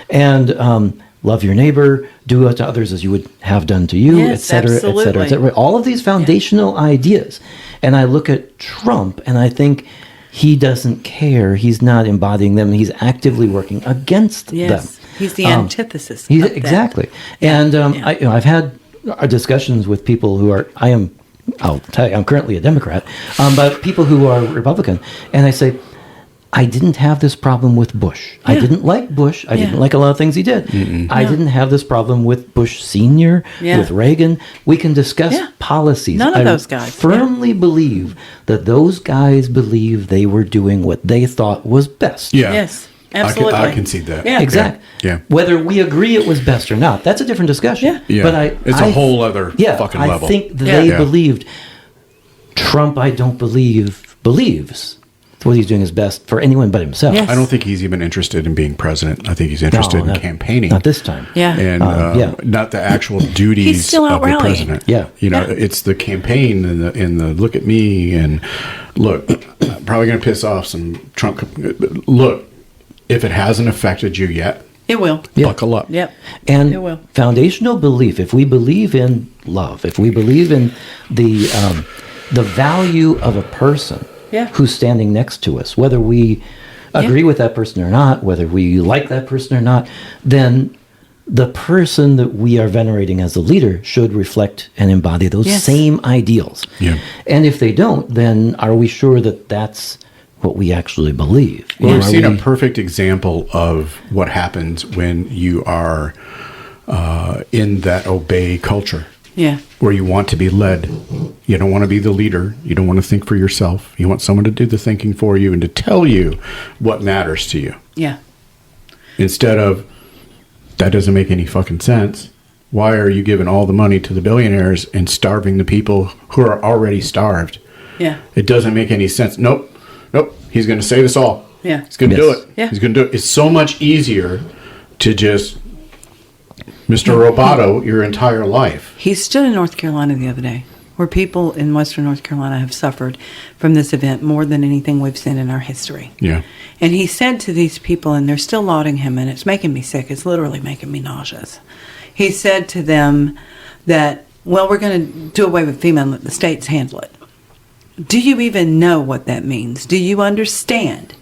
and love your neighbor, do unto others as you would have done to you, Yes, etc., etc., absolutely. etc. All of these foundational ideas, and I look at Trump and I think he doesn't care. He's not embodying them. He's actively working against them. Yes. He's the antithesis. He's, of that. exactly. And I've had discussions with people who are, I'll tell you, I'm currently a Democrat, but people who are Republican. And I say, I didn't have this problem with Bush. I didn't like Bush. I didn't like a lot of things he did. I didn't have this problem with Bush Sr., with Reagan. We can discuss policies. None of those guys. I firmly believe that those guys believe they were doing what they thought was best. Yeah. Yes. Absolutely. I can see that. Yeah. Exactly. Yeah. Whether we agree it was best or not, that's a different discussion. Yeah. Yeah. But It's a whole other fucking level. I think they Yeah. believed. Trump, I don't believe, believes what he's doing is best for anyone but himself. Yes. I don't think he's even interested in being president. I think he's interested in campaigning. Not this time. Yeah. And not the actual He's duties still out of the rallying. president. Yeah. You know, it's the campaign and the look at me and look, I'm probably going to piss off some Trump. Look, if it hasn't affected you yet, It will. buckle up. Yep. And It will. foundational belief, if we believe in love, if we believe in the value of a person who's standing next to us, whether we agree with that person or not, whether we like that person or not, then the person that we are venerating as the leader should reflect and embody those same ideals. Yeah. And if they don't, then are we sure that that's what we actually believe? Well, Or we've are seen we- a perfect example of what happens when you are in that obey culture. Yeah. Where you want to be led. You don't want to be the leader. You don't want to think for yourself. You want someone to do the thinking for you and to tell you what matters to you. Yeah. Instead of, that doesn't make any fucking sense. Why are you giving all the money to the billionaires and starving the people who are already starved? Yeah. It doesn't make any sense. Nope. He's going to save us all. Yeah. He's going to do it. Yeah. He's going to do it. It's so much easier to just Mr. Roboto your entire life. He stood in North Carolina the other day, where people in Western North Carolina have suffered from this event more than anything we've seen in our history. Yeah. And he said to these people, and they're still lauding him, and it's making me sick. It's literally making me nauseous. He said to them that, well, we're going to do away with FEMA and let the states handle it. Do you even know what that means? Do you understand?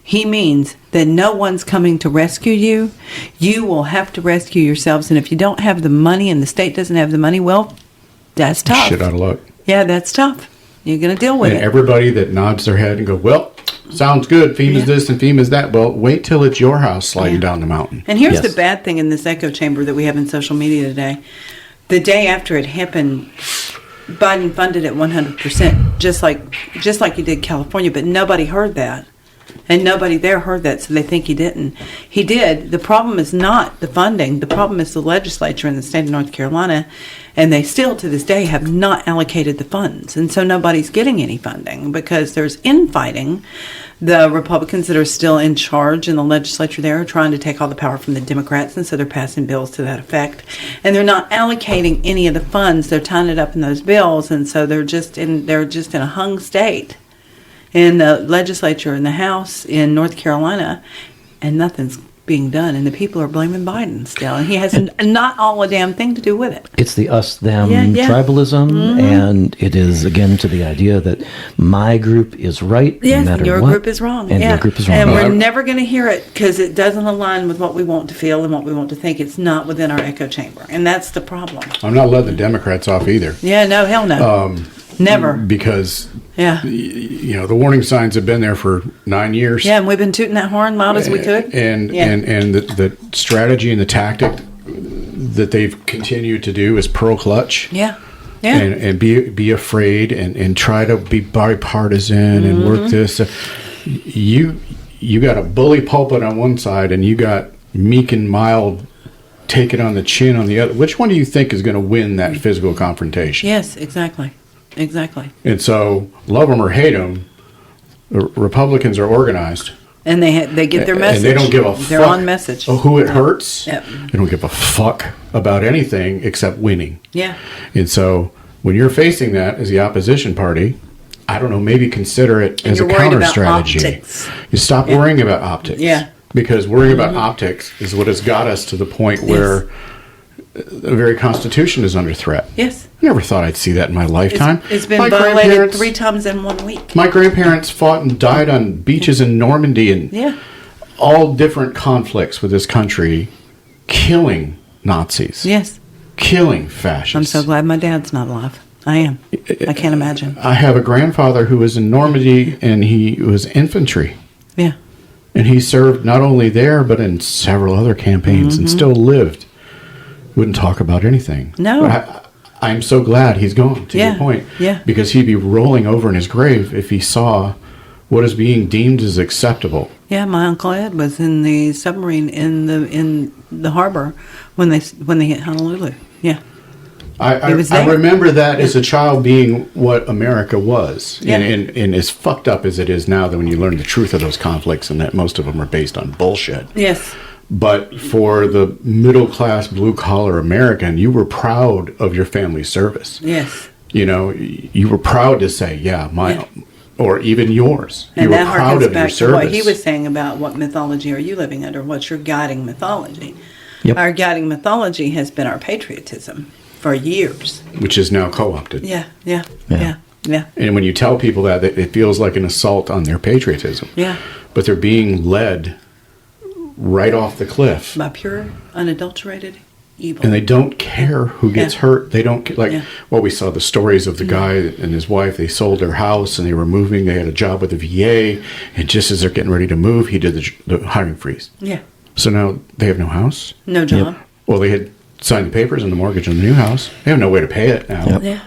He means that no one's coming to rescue you. You will have to rescue yourselves. And if you don't have the money and the state doesn't have the money, well, that's tough. Shit out of luck. Yeah, that's tough. You're going to deal with And it. everybody that nods their head and go, well, sounds good. FEMA's this and FEMA's that. Well, wait till it's your house sliding down the mountain. And here's Yes. the bad thing in this echo chamber that we have in social media today. The day after it happened, Biden funded it 100%, just like he did California, but nobody heard that. And nobody there heard that, so they think he didn't. He did. The problem is not the funding. The problem is the legislature in the state of North Carolina, and they still, to this day, have not allocated the funds. And so nobody's getting any funding because there's infighting. The Republicans that are still in charge in the legislature there are trying to take all the power from the Democrats, and so they're passing bills to that effect. And they're not allocating any of the funds. They're tying it up in those bills, and so they're just in a hung state in the legislature in the House in North Carolina, and nothing's being done, and the people are blaming Biden still, and he has not all a damn thing to do with it. It's the us-them Yeah. tribalism, and it is, again, to the idea that my group is right no Yes, matter your what. group is wrong. And yeah. your group is wrong. And we're Well, never going to hear it because it doesn't align with what we want to feel and what we want to think. It's not within our echo chamber, and that's the problem. I'm not letting the Democrats off either. Yeah, no, hell no. Never. Because, Yeah. the warning signs have been there for 9 years. Yeah, and we've been tooting that horn loud as we could. And Yeah. and the strategy and the tactic that they've continued to do is pearl clutch. Yeah. Yeah. And be afraid and try to be bipartisan and Mm-hmm. work this. You got a bully pulpit on one side and you got meek and mild take it on the chin on the other. Which one do you think is going to win that physical confrontation? Yes, exactly. Exactly. And so, love them or hate them, Republicans are organized. And they get their message. And they don't give a fuck. They're on message. Oh, who it hurts. Yep. They don't give a fuck about anything except winning. Yeah. And so when you're facing that as the opposition party, I don't know, maybe consider it And as a you're worried counter about strategy. optics. You stop worrying about optics. Yeah. Because worrying about optics is what has got us to the point where the very Constitution is under threat. Yes. I never thought I'd see that in my lifetime. It's been My violated grandparents- 3 times in 1 week. My grandparents fought and died on beaches in Normandy and Yeah. all different conflicts with this country, killing Nazis, Yes. killing fascists. I'm so glad my dad's not alive. I am. I can't imagine. I have a grandfather who was in Normandy and he was infantry. Yeah. And he served not only there, but in several other campaigns and still lived. Wouldn't talk about anything. No. But I'm so glad he's gone, to Yeah, your point. yeah. Because he'd be rolling over in his grave if he saw what is being deemed as acceptable. Yeah, my Uncle Ed was in the submarine in the harbor when they hit Honolulu. Yeah. I He was I there. remember that as a child being what America was. Yeah. And as fucked up as it is now, that when you learn the truth of those conflicts and that most of them are based on bullshit. Yes. But for the middle class, blue collar American, you were proud of your family's service. Yes. You were proud to say, yeah, or even yours. And you were that proud harkens of your back to service. what he was saying about what mythology are you living under? What's your guiding mythology? Yep. Our guiding mythology has been our patriotism for years. Which is now co-opted. Yeah, yeah, Yeah. yeah, yeah. And when you tell people that, it feels like an assault on their patriotism. Yeah. But they're being led right off the cliff. By pure, unadulterated evil. And they don't care who gets Yeah. hurt. They don't like Yeah. well, we saw the stories of the guy and his wife. They sold their house and they were moving. They had a job with the VA, and just as they're getting ready to move, he did the hiring freeze. Yeah. So now they have no house. No job. Well, they had signed the papers and the mortgage on the new house. They have no way to pay it now. Yep. Yeah.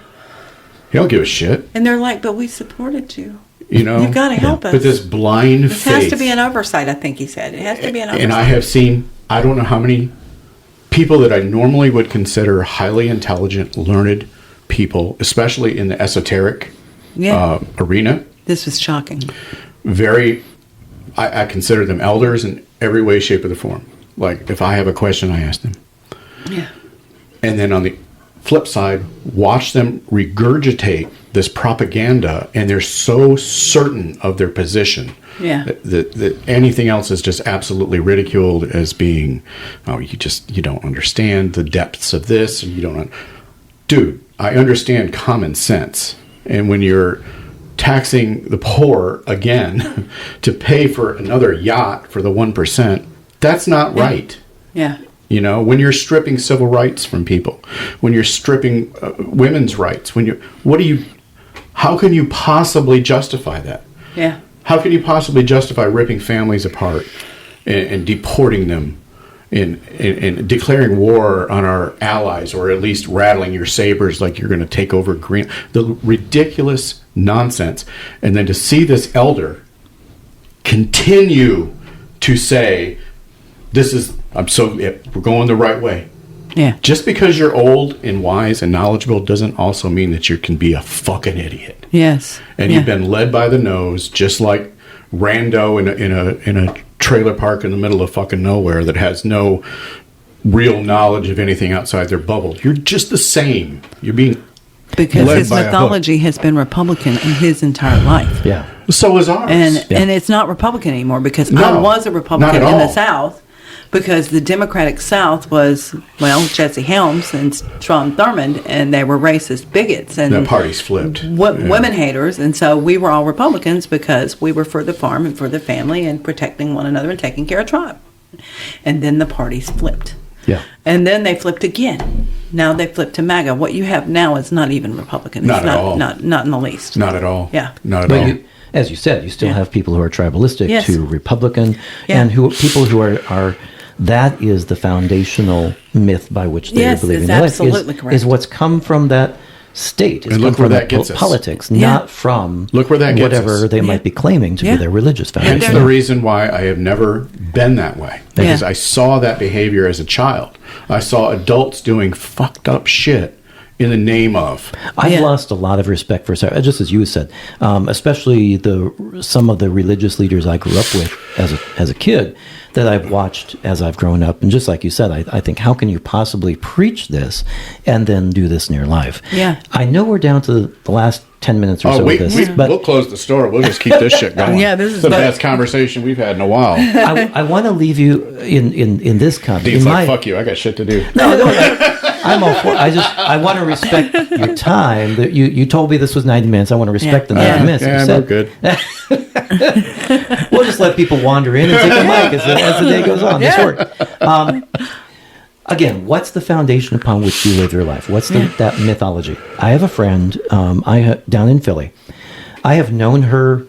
He don't give a shit. And they're like, but we supported you. You know, You've got to help us. But this blind This faith. has to be an oversight, I think he said. It has to be an oversight. And I have seen, I don't know how many people that I normally would consider highly intelligent, learned people, especially in the esoteric arena. This was shocking. I consider them elders in every way, shape, or the form. Like, if I have a question, I ask them. Yeah. And then on the flip side, watch them regurgitate this propaganda, and they're so certain of their position Yeah. that anything else is just absolutely ridiculed as being, oh, you don't understand the depths of this, and you don't. Dude, I understand common sense, and when you're taxing the poor again to pay for another yacht for the 1%, that's not right. Yeah. You know, when you're stripping civil rights from people, when you're stripping women's rights, what are you How can you possibly justify that? Yeah. How can you possibly justify ripping families apart and deporting them and declaring war on our allies, or at least rattling your sabers like you're going to take over Green? The ridiculous nonsense. And then to see this elder continue to say, we're going the right way. Yeah. Just because you're old and wise and knowledgeable doesn't also mean that you can be a fucking idiot. Yes. And you've been led by the nose, just like Rando in a trailer park in the middle of fucking nowhere that has no real knowledge of anything outside their bubble. You're just the same. You're being because led his by a mythology has been Republican in his entire life. Yeah. So is ours. And it's not Republican anymore, because No, I was a Republican not at in the all. South, because the Democratic South was, Jesse Helms and Strom Thurmond, and they were racist bigots and the party's flipped. women haters, and so we were all Republicans because we were for the farm and for the family and protecting one another and taking care of tribe. And then the parties flipped. Yeah. And then they flipped again. Now they flipped to MAGA. What you have now is not even Republican. Not it's at not, all. Not in the least. Not at all. Yeah. Not at But all. as you said, you still Yeah. have people who are tribalistic Yes. to Republican, Yeah. and people who are that is the foundational myth by which they Yes, are believing it's their life, absolutely correct. is what's come from that state. It's And come look where from that gets us. politics, Yeah. not from Look where that gets whatever us. they might be claiming to Yeah. be their religious Hence foundation. the reason why I have never been that way. Because Yeah. I saw that behavior as a child. I saw adults doing fucked up shit in the name of. I've Yeah. lost a lot of respect for, just as you said, especially some of the religious leaders I grew up with as a kid that I've watched as I've grown up. And just like you said, I think, how can you possibly preach this and then do this in your life? Yeah. I know we're down to the last 10 minutes or so of this, but we'll close the store. We'll just keep this shit going. Yeah, this is it's the but- best conversation we've had in a while. I want to leave you in this context. Dean's like, fuck you. I got shit to do. No, I'm all for it. I want to respect your time. That you told me this was 90 minutes. I want to respect the 90 minutes. Yeah, You no said. good. We'll just let people wander in and take a mic as the day goes on. This works. Again, what's the foundation upon which you live your life? What's that mythology? I have a friend down in Philly. I have known her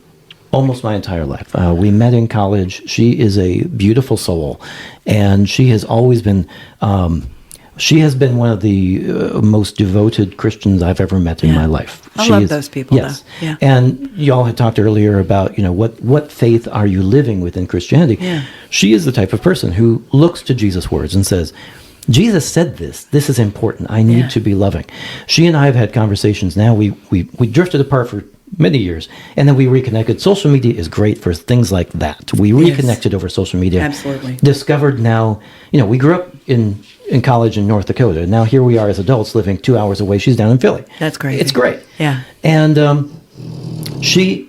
almost my entire life. We met in college. She is a beautiful soul, and she has always been. She has been one of the most devoted Christians I've ever met in my life. I She love is- those people, Yes. though. Yeah. And y'all had talked earlier about, what faith are you living within Christianity? Yeah. She is the type of person who looks to Jesus' words and says, Jesus said this. This is important. I need to be loving. She and I have had conversations now. We drifted apart for many years, and then we reconnected. Social media is great for things like that. We reconnected over social media. Absolutely. Discovered now, we grew up in college in North Dakota. Now here we are as adults living 2 hours away. She's down in Philly. That's crazy. It's great. Yeah. And she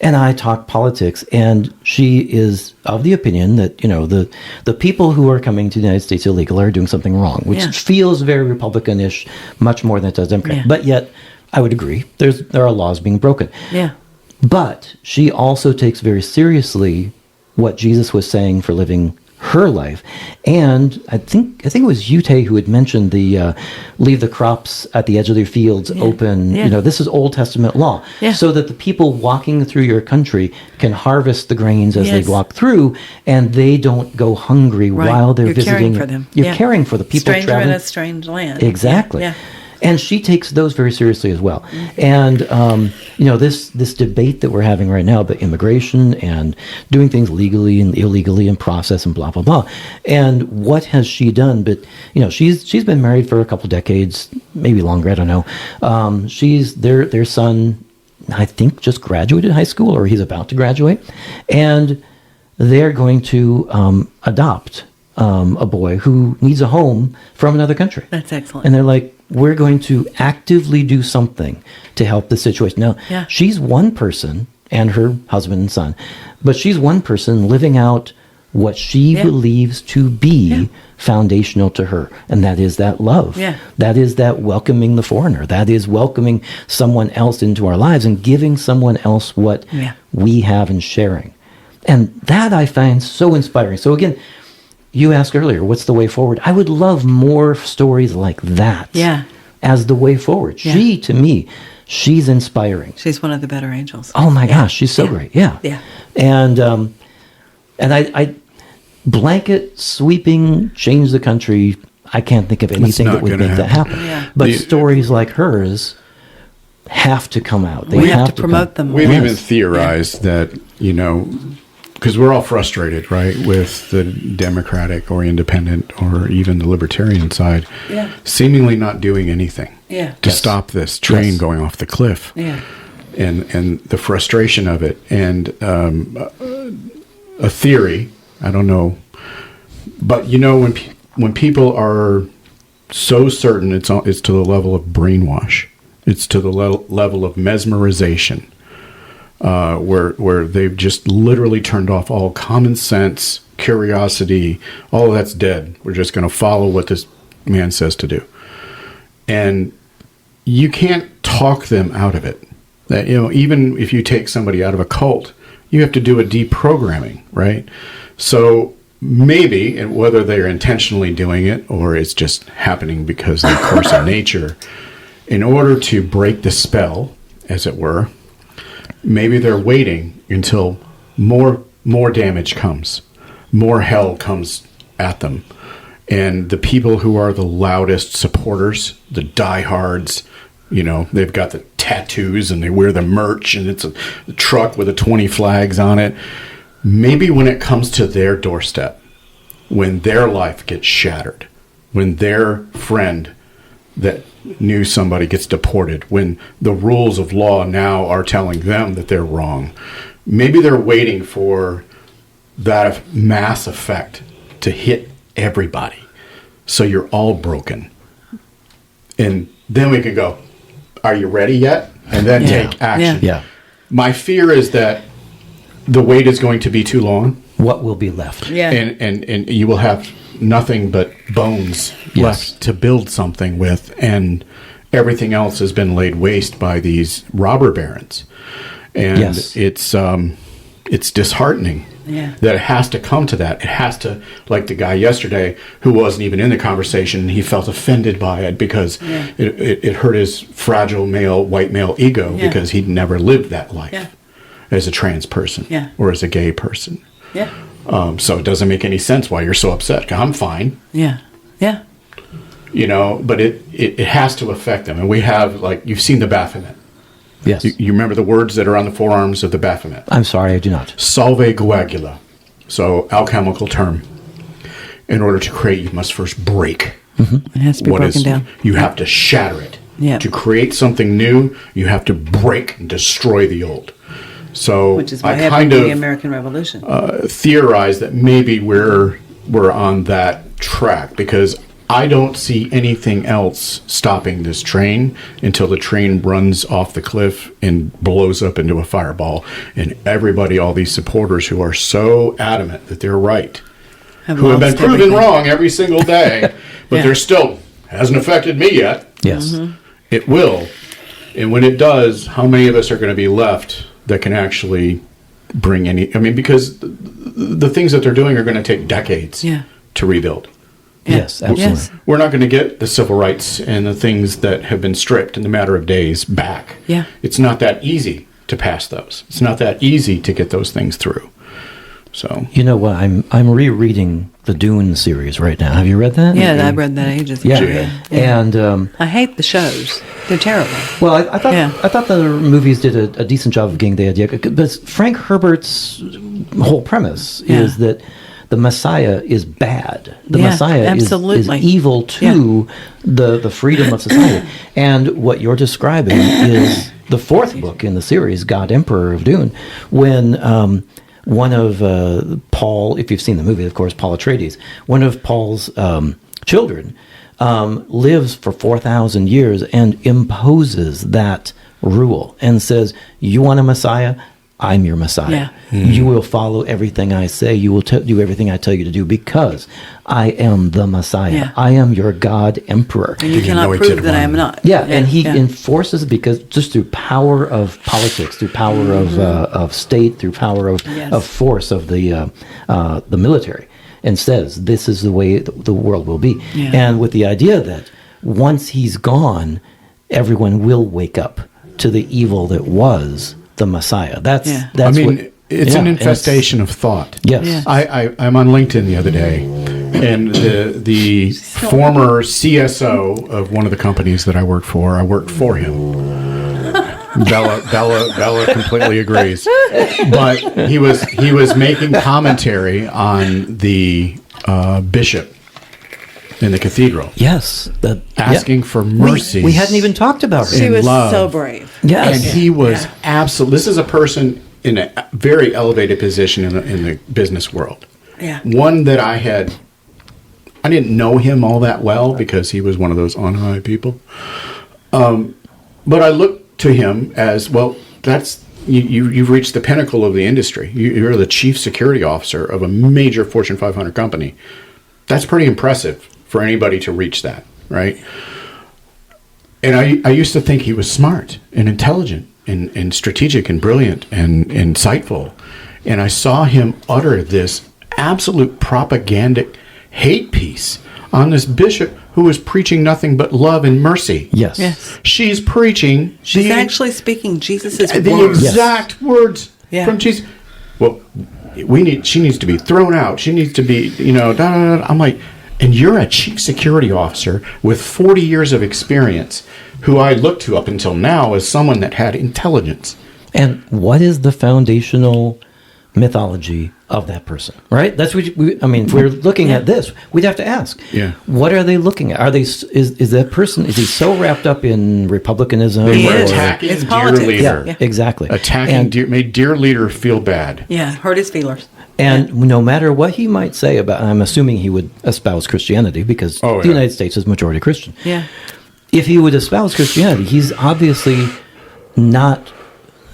and I talk politics, and she is of the opinion that the people who are coming to the United States illegal are doing something wrong, which feels very Republican-ish, much more than it does Democrat. Yeah. But yet, I would agree there are laws being broken. Yeah. But she also takes very seriously what Jesus was saying for living her life. And I think it was Yute who had mentioned the leave the crops at the edge of your fields open. Yeah. This is Old Testament law. Yeah. So that the people walking through your country can harvest the grains as Yes. they walk through, and they don't go hungry Right. while they're You're visiting. caring for them. You're Yeah. caring for the people Stranger traveling. in a strange land. Exactly. Yeah. And she takes those very seriously as well. And, this debate that we're having right now about immigration and doing things legally and illegally in process and blah, blah, blah. And what has she done? But, she's been married for a couple decades, maybe longer, I don't know. Their son, I think, just graduated high school, or he's about to graduate. And they're going to adopt a boy who needs a home from another country. That's excellent. And they're like, we're going to actively do something to help the situation. Now, she's one person, and her husband and son, but she's one person living out what she believes to be foundational to her. And that is that love. Yeah. That is that welcoming the foreigner. That is welcoming someone else into our lives and giving someone else what we have and sharing. And that I find so inspiring. So again, you asked earlier, what's the way forward? I would love more stories like that. Yeah. as the way forward. Yeah. She, to me, she's inspiring. She's one of the better angels. Oh my gosh, she's so great. Yeah. Yeah. And I blanket sweeping change the country. I can't think of anything not that would gonna make that happen. happen. Yeah. But stories like hers have to come out. They We have to come. promote them. We've more. even theorized that, because we're all frustrated, right, with the Democratic or independent or even the libertarian side seemingly not doing anything to stop this train Yes. going off the cliff. Yeah. And the frustration of it. And a theory, I don't know, but when people are so certain it's to the level of brainwash, it's to the level of mesmerization, where they've just literally turned off all common sense, curiosity, all of that's dead. We're just going to follow what this man says to do. And you can't talk them out of it. That, even if you take somebody out of a cult, you have to do a deprogramming, right? So maybe, and whether they're intentionally doing it or it's just happening because of the course of nature, in order to break the spell, as it were, maybe they're waiting until more damage comes, more hell comes at them, and the people who are the loudest supporters, the diehards, they've got the tattoos and they wear the merch and it's a truck with 20 flags on it. Maybe when it comes to their doorstep, when their life gets shattered, when their friend that knew somebody gets deported, when the rules of law now are telling them that they're wrong, maybe they're waiting for that mass effect to hit everybody. So you're all broken. And then we can go, are you ready yet? And then take action. Yeah. My fear is that the wait is going to be too long. What will be left? Yeah. And you will have nothing but bones left to build something with, and everything else has been laid waste by these robber barons. And it's disheartening that it has to come to that. It has to, like the guy yesterday who wasn't even in the conversation, he felt offended by it because it hurt his fragile white male ego because he'd never lived that life as a trans person or as a gay person. Yeah. So it doesn't make any sense why you're so upset. I'm fine. Yeah. Yeah. But it has to affect them. And we have, you've seen the Baphomet. Yes. You remember the words that are on the forearms of the Baphomet? I'm sorry, I do not. Salve coagula. So, alchemical term. In order to create, you must first break. It has to be broken down. You have to shatter it. Yeah. To create something new, you have to break and destroy the old. So, Which is what I happened kind in the of American Revolution. theorize that maybe we're on that track, because I don't see anything else stopping this train until the train runs off the cliff and blows up into a fireball. And everybody, all these supporters who are so adamant that they're right, who have been lost proven everything. wrong every single day, but they're still, hasn't affected me yet. Yes. It will. And when it does, how many of us are going to be left that can actually bring because the things that they're doing are going to take decades to rebuild. Yes, absolutely. Yes. We're not going to get the civil rights and the things that have been stripped in the matter of days back. Yeah. It's not that easy to pass those. It's not that easy to get those things through. So, You know what? I'm rereading the Dune series right now. Have you read that? Yeah, I read that ages ago. Yeah. And I hate the shows. They're terrible. well, I thought the movies did a decent job of getting the idea. But Frank Herbert's whole premise is that the Messiah is bad. The Messiah is evil to the freedom of society. And what you're describing is the fourth book in the series, God Emperor of Dune, when one of Paul, if you've seen the movie, of course, Paul Atreides, one of Paul's children lives for 4,000 years and imposes that rule and says, you want a Messiah? I'm your Messiah. Yeah. You will follow everything I say. You will do everything I tell you to do because I am the Messiah. Yeah. I am your God Emperor. And you cannot prove that I am not. Yeah, and he enforces, because just through power of politics, through power of state, through power of force of the military, and says this is the way the world will be. Yeah. And with the idea that once he's gone, everyone will wake up to the evil that was the Messiah. That's it's an infestation of thought. Yes. Yeah. I'm on LinkedIn the other day, and the former CSO of one of the companies that I worked for him. Bella completely agrees, but he was making commentary on the bishop in the cathedral. Yes. Asking for mercy. We hadn't even talked about her. She was love. so brave. Yes. And he was absolutely. This is a person in a very elevated position in the business world. Yeah. One that I didn't know him all that well because he was one of those on high people. But I looked to him as, well, that's you've reached the pinnacle of the industry. You're the chief security officer of a major Fortune 500 company. That's pretty impressive for anybody to reach that, right? And I used to think he was smart and intelligent and strategic and brilliant and insightful. And I saw him utter this absolute propagandic hate piece on this bishop who was preaching nothing but love and mercy. Yes. Yes. She's preaching. She's actually speaking Jesus' the words. exact words from Jesus. Well, she needs to be thrown out. She needs to be, da, da, da. I'm like, and you're a chief security officer with 40 years of experience who I look to up until now as someone that had intelligence. And what is the foundational mythology of that person, right? That's what if we're looking at this, we'd have to ask, what are they looking at? Are they, is that person, is he so wrapped up in republicanism? They were is. attacking It's dear politics. leader. Yeah, exactly. Made dear leader feel bad. Yeah, hurt his feelers. And no matter what he might say about, I'm assuming he would espouse Christianity because the United States is majority Christian. Yeah. If he would espouse Christianity, he's obviously not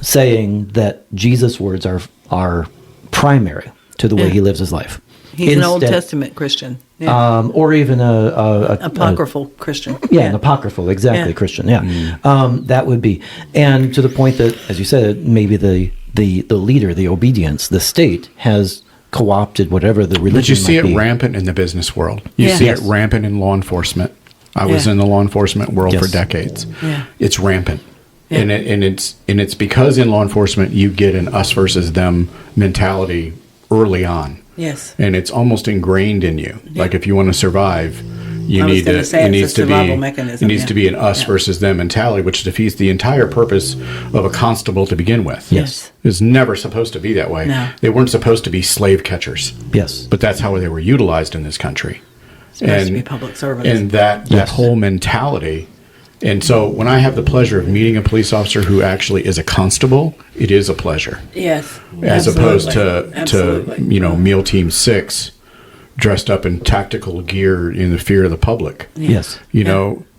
saying that Jesus' words are primary to the way he lives his life. He's an Old Testament Christian. Yeah. Or even a apocryphal Christian. Yeah, an apocryphal, exactly, Christian. Yeah. That would be. And to the point that, as you said, maybe the leader, the obedience, the state has co-opted whatever the religion But you see might it be. rampant in the business world. You see it rampant in law enforcement. I was in the law enforcement world for decades. Yeah. It's rampant. Yeah. And it's because in law enforcement you get an us versus them mentality early on. Yes. And it's almost ingrained in you. Yeah. Like if you want to survive, it needs to be an us versus them mentality, which defeats the entire purpose of a constable to begin with. Yes. It's never supposed to be that way. No. They weren't supposed to be slave catchers. Yes. But that's how they were utilized in this country. Supposed to be public servants. And that whole mentality. And so when I have the pleasure of meeting a police officer who actually is a constable, it is a pleasure. Yes. As opposed to Absolutely. MEAL Team 6 dressed up in tactical gear in the fear of the public. Yes.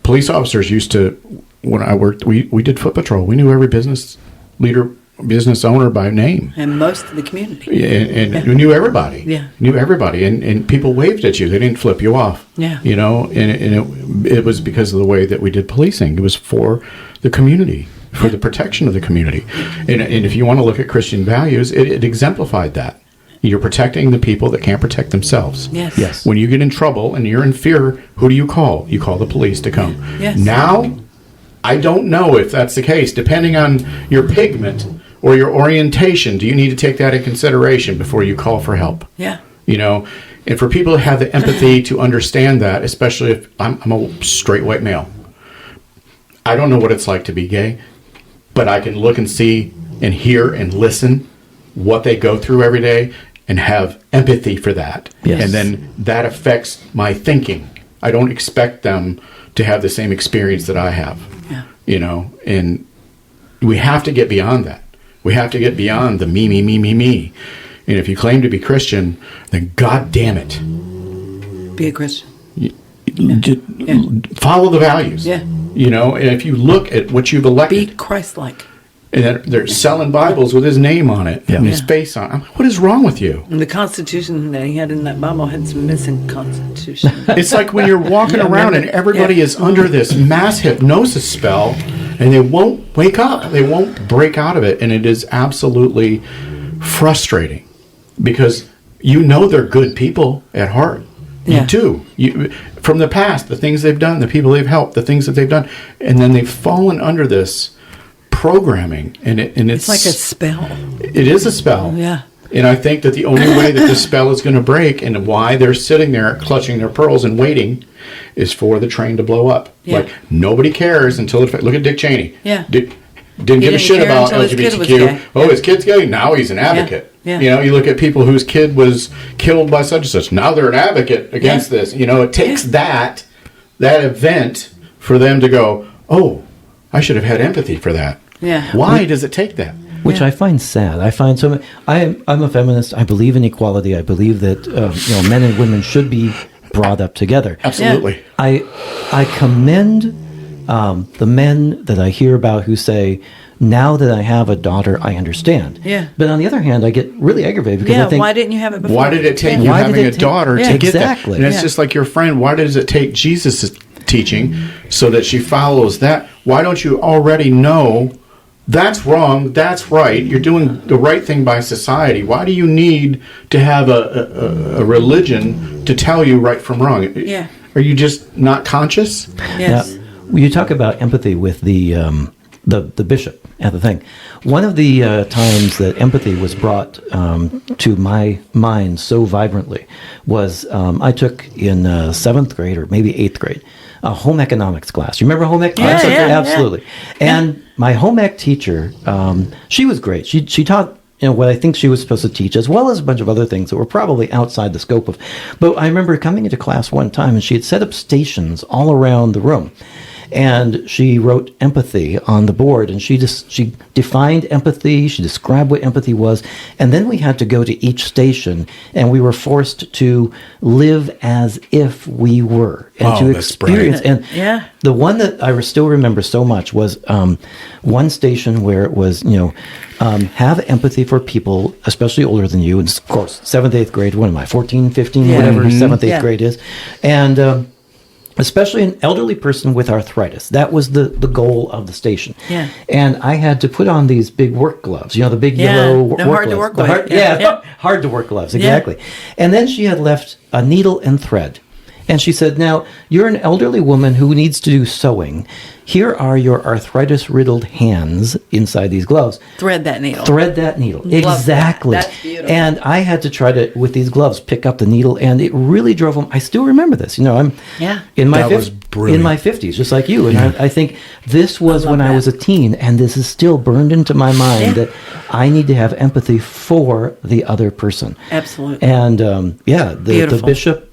Police officers used to, when I worked, we did foot patrol. We knew every business leader, business owner by name. And most of the community. And we knew everybody. Yeah. Knew everybody. And people waved at you. They didn't flip you off. Yeah. And it was because of the way that we did policing. It was for the community, for the protection of the community. And if you want to look at Christian values, it exemplified that. You're protecting the people that can't protect themselves. Yes. Yes. When you get in trouble and you're in fear, who do you call? You call the police to come. Yes. Now, I don't know if that's the case. Depending on your pigment or your orientation, do you need to take that in consideration before you call for help? Yeah. And for people to have the empathy to understand that, especially if I'm a straight white male, I don't know what it's like to be gay, but I can look and see and hear and listen what they go through every day and have empathy for that. Yes. And then that affects my thinking. I don't expect them to have the same experience that I have. Yeah. And we have to get beyond that. We have to get beyond the me. And if you claim to be Christian, then God damn it, Be a Christian. follow the values. Yeah. And if you look at what you've elected, Be Christ-like. and they're selling Bibles with his name on it and his face on it. I'm like, what is wrong with you? And the Constitution that he had in that Bible had some missing Constitution. It's like when you're walking around and everybody is under this mass hypnosis spell and they won't wake up. They won't break out of it. And it is absolutely frustrating because they're good people at heart. Yeah. You do. From the past, the things they've done, the people they've helped, the things that they've done, and then they've fallen under this programming, and it's like a spell. It is a spell. Yeah. And I think that the only way that this spell is going to break, and why they're sitting there clutching their pearls and waiting, is for the train to blow up. Yeah. Like, nobody cares until it. Look at Dick Cheney. Yeah. Didn't give a shit care about until his kid was LGBTQ. gay. Oh, his kid's gay. Now he's an advocate. Yeah. You know, you look at people whose kid was killed by such and such. Now they're an advocate against this. You know, it takes that event for them to go, oh, I should have had empathy for that. Yeah. Why does it take that? Which I find sad. I find so many. I'm a feminist. I believe in equality. I believe that men and women should be brought up together. Absolutely. I commend the men that I hear about who say, now that I have a daughter, I understand. Yeah. But on the other hand, I get really aggravated because I think, why didn't you have it before? Why did it take you Why did having it a take- daughter Yeah. to get that? Exactly. And it's Yeah. just like your friend. Why does it take Jesus' teaching so that she follows that? Why don't you already know that's wrong, that's right? You're doing the right thing by society. Why do you need to have a religion to tell you right from wrong? Yeah. Are you just not conscious? Yes. Now, when you talk about empathy with the bishop at the thing, one of the times that empathy was brought to my mind so vibrantly was I took in 7th grade or maybe 8th grade a home economics class. You remember home ec class? Yeah. Absolutely. And my home ec teacher, she was great. She taught what I think she was supposed to teach, as well as a bunch of other things that were probably outside the scope of. But I remember coming into class one time, and she had set up stations all around the room. And she wrote empathy on the board, and she defined empathy. She described what empathy was, and then we had to go to each station, and we were forced to live as if we were, and to that's experience. brilliant. And the one that I still remember so much was one station where it was, have empathy for people, especially older than you. And of course, 7th, 8th grade, what am I, 14, 15, whatever 7th, 8th grade is. And especially an elderly person with arthritis. That was the goal of the station. Yeah. And I had to put on these big work gloves, the big yellow work they're gloves. hard to work The with. hard to work gloves, exactly. And then she had left a needle and thread. And she said, now, you're an elderly woman who needs to do sewing. Here are your arthritis-riddled hands inside these gloves. Thread that needle. Thread that needle. Love Exactly. that. That's beautiful. And I had to try to, with these gloves, pick up the needle, and it really drove home. I still remember this. I'm in my That was brilliant. in my 50s, just like you. And I think this was when I was a teen, and this is still burned into my mind that I need to have empathy for the other person. Absolutely. And the Beautiful. bishop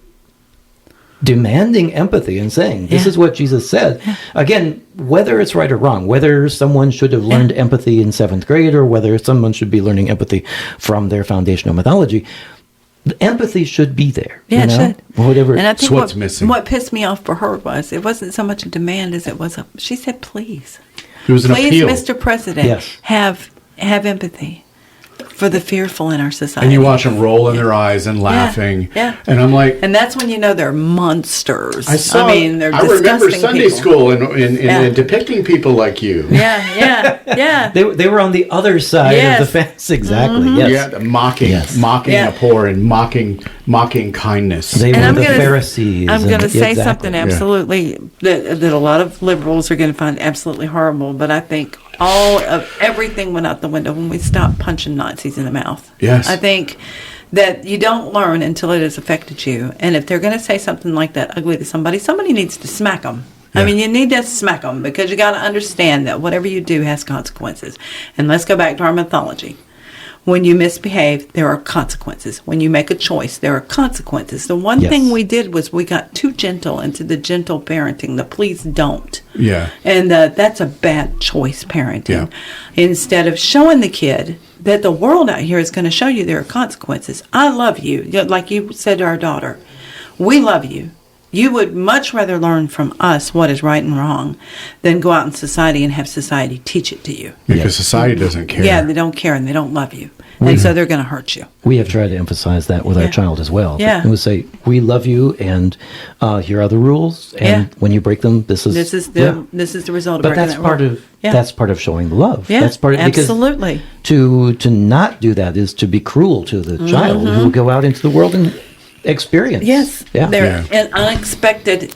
demanding empathy and saying, this is what Jesus said. Again, whether it's right or wrong, whether someone should have learned empathy in 7th grade or whether someone should be learning empathy from their foundational mythology, the empathy should be there. Yeah, it should. Whatever. And I think what's missing. What pissed me off for her was it wasn't so much a demand as it was she said, please. It was an Please, appeal. Mr. President, Yes. have empathy for the fearful in our society. And you watch them rolling their eyes and laughing. Yeah. And I'm like, And that's when you know they're monsters. they're disgusting remember Sunday people. school and depicting people like you. Yeah. They were on the other side Yes. of the fence. Exactly. Yes. Yeah, the mocking Yeah. a poor and mocking kindness. They And were I'm the gonna- Pharisees. I'm going to and- say exactly. something absolutely that a lot of liberals are going to find absolutely horrible, but I think all of everything went out the window when we stopped punching Nazis in the mouth. Yes. I think that you don't learn until it has affected you. And if they're going to say something like that ugly to somebody needs to smack them. I mean, you need to smack them because you got to understand that whatever you do has consequences. And let's go back to our mythology. When you misbehave, there are consequences. When you make a choice, there are consequences. The one Yes. thing we did was we got too gentle into the gentle parenting, the please don't. Yeah. And that's a bad choice parenting. Yeah. Instead of showing the kid that the world out here is going to show you there are consequences. I love you. Like you said to our daughter, we love you. You would much rather learn from us what is right and wrong than go out in society and have society teach it to you. Because society doesn't care. Yeah, they don't care and they don't love you. And so they're going to hurt you. We have tried to emphasize that with our child as well. Yeah. And we say, we love you, and here are the rules, and when you break them, this is the result of But breaking that's that part rule. of that's part of showing love. Yeah, That's part of absolutely. Because to not do that is to be cruel to the child who will go out into the world and experience. Yes, Yeah. they're Yeah. an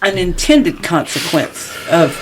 unintended consequence of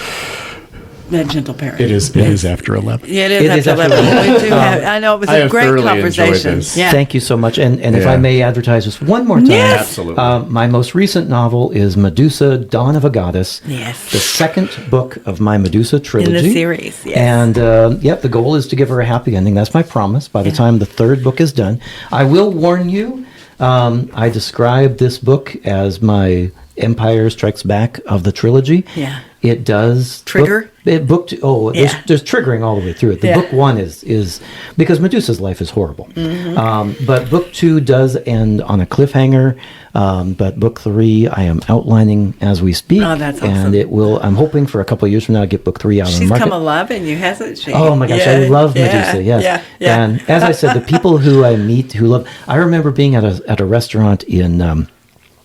that gentle parent. It is after 11. Yeah, It is after after 11. We do have, I know it was I a have great thoroughly enjoyed conversation. this. Yeah. Thank you so much. And if Yeah. I may advertise just one more time. Yes. Absolutely. My most recent novel is Medusa, Dawn of a Goddess. Yes. The second book of my Medusa trilogy. series, yes. And, the goal is to give her a happy ending. That's my promise by the time the third book is done. I will warn you, I describe this book as my Empire Strikes Back of the trilogy. Yeah. It does Trigger? There's triggering all the way through it. The Yeah. book one is because Medusa's life is horrible, but book two does end on a cliffhanger. But book three, I am outlining as we speak. Oh, that's awesome. And it will. I'm hoping for a couple of years from now to get book three out on the She's market. come alive in you, hasn't she? Oh my gosh, I love Medusa. Yes, Yeah. And as I said, the people who I meet who love. I remember being at a restaurant in.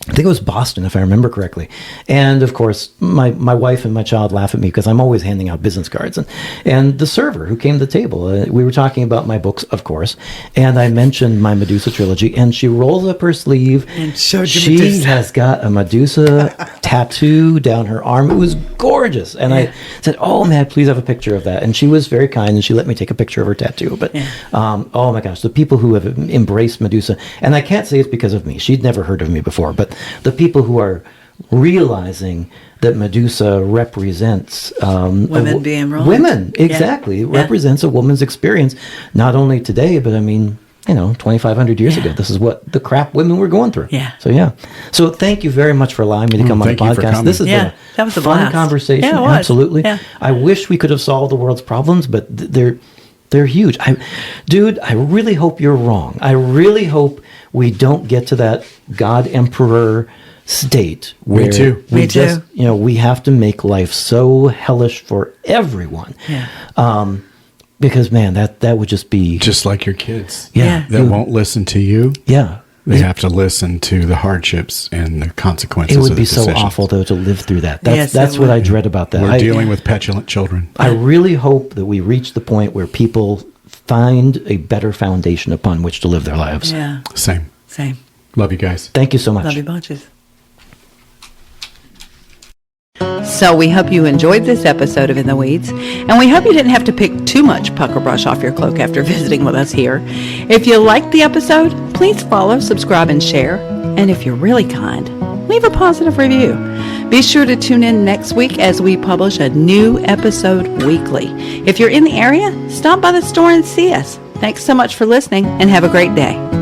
I think it was Boston, if I remember correctly. And of course, my wife and my child laugh at me because I'm always handing out business cards. And the server who came to the table, we were talking about my books, of course. And I mentioned my Medusa trilogy. And she rolls up her sleeve. And showed you She Medusa. has got a Medusa tattoo down her arm. It was gorgeous. And I said, oh, may I please have a picture of that? And she was very kind and she let me take a picture of her tattoo. But, oh my gosh, the people who have embraced Medusa, and I can't say it's because of me. She'd never heard of me before. But the people who are realizing that Medusa represents Women being wrong. Women, exactly. It represents a woman's experience, not only today, but 2,500 years ago. This is what the crap women were going through. Yeah. So thank you very much for allowing me to come on the thank you for podcast. coming. This has been that was a fun blast. conversation. Yeah, it was. Absolutely. Yeah. I wish we could have solved the world's problems, but they're huge. I really hope you're wrong. I really hope we don't get to that God Emperor state where too. we Me just, too. we have to make life so hellish for everyone. Yeah. Because man, that would just be Just like your kids. Yeah. That won't listen to you. yeah. They have to listen to the hardships and the consequences It would of be the so decisions. awful though to live through that. Yes, That's it what would. I dread about that. We're dealing with petulant children. I really hope that we reach the point where people find a better foundation upon which to live their lives. Yeah. Same. Same. Love you guys. Thank you so much. Love you bunches. So we hope you enjoyed this episode of In the Weeds, and we hope you didn't have to pick too much pucker brush off your cloak after visiting with us here. If you liked the episode, please follow, subscribe, and share. And if you're really kind, leave a positive review. Be sure to tune in next week as we publish a new episode weekly. If you're in the area, stop by the store and see us. Thanks so much for listening, and have a great day.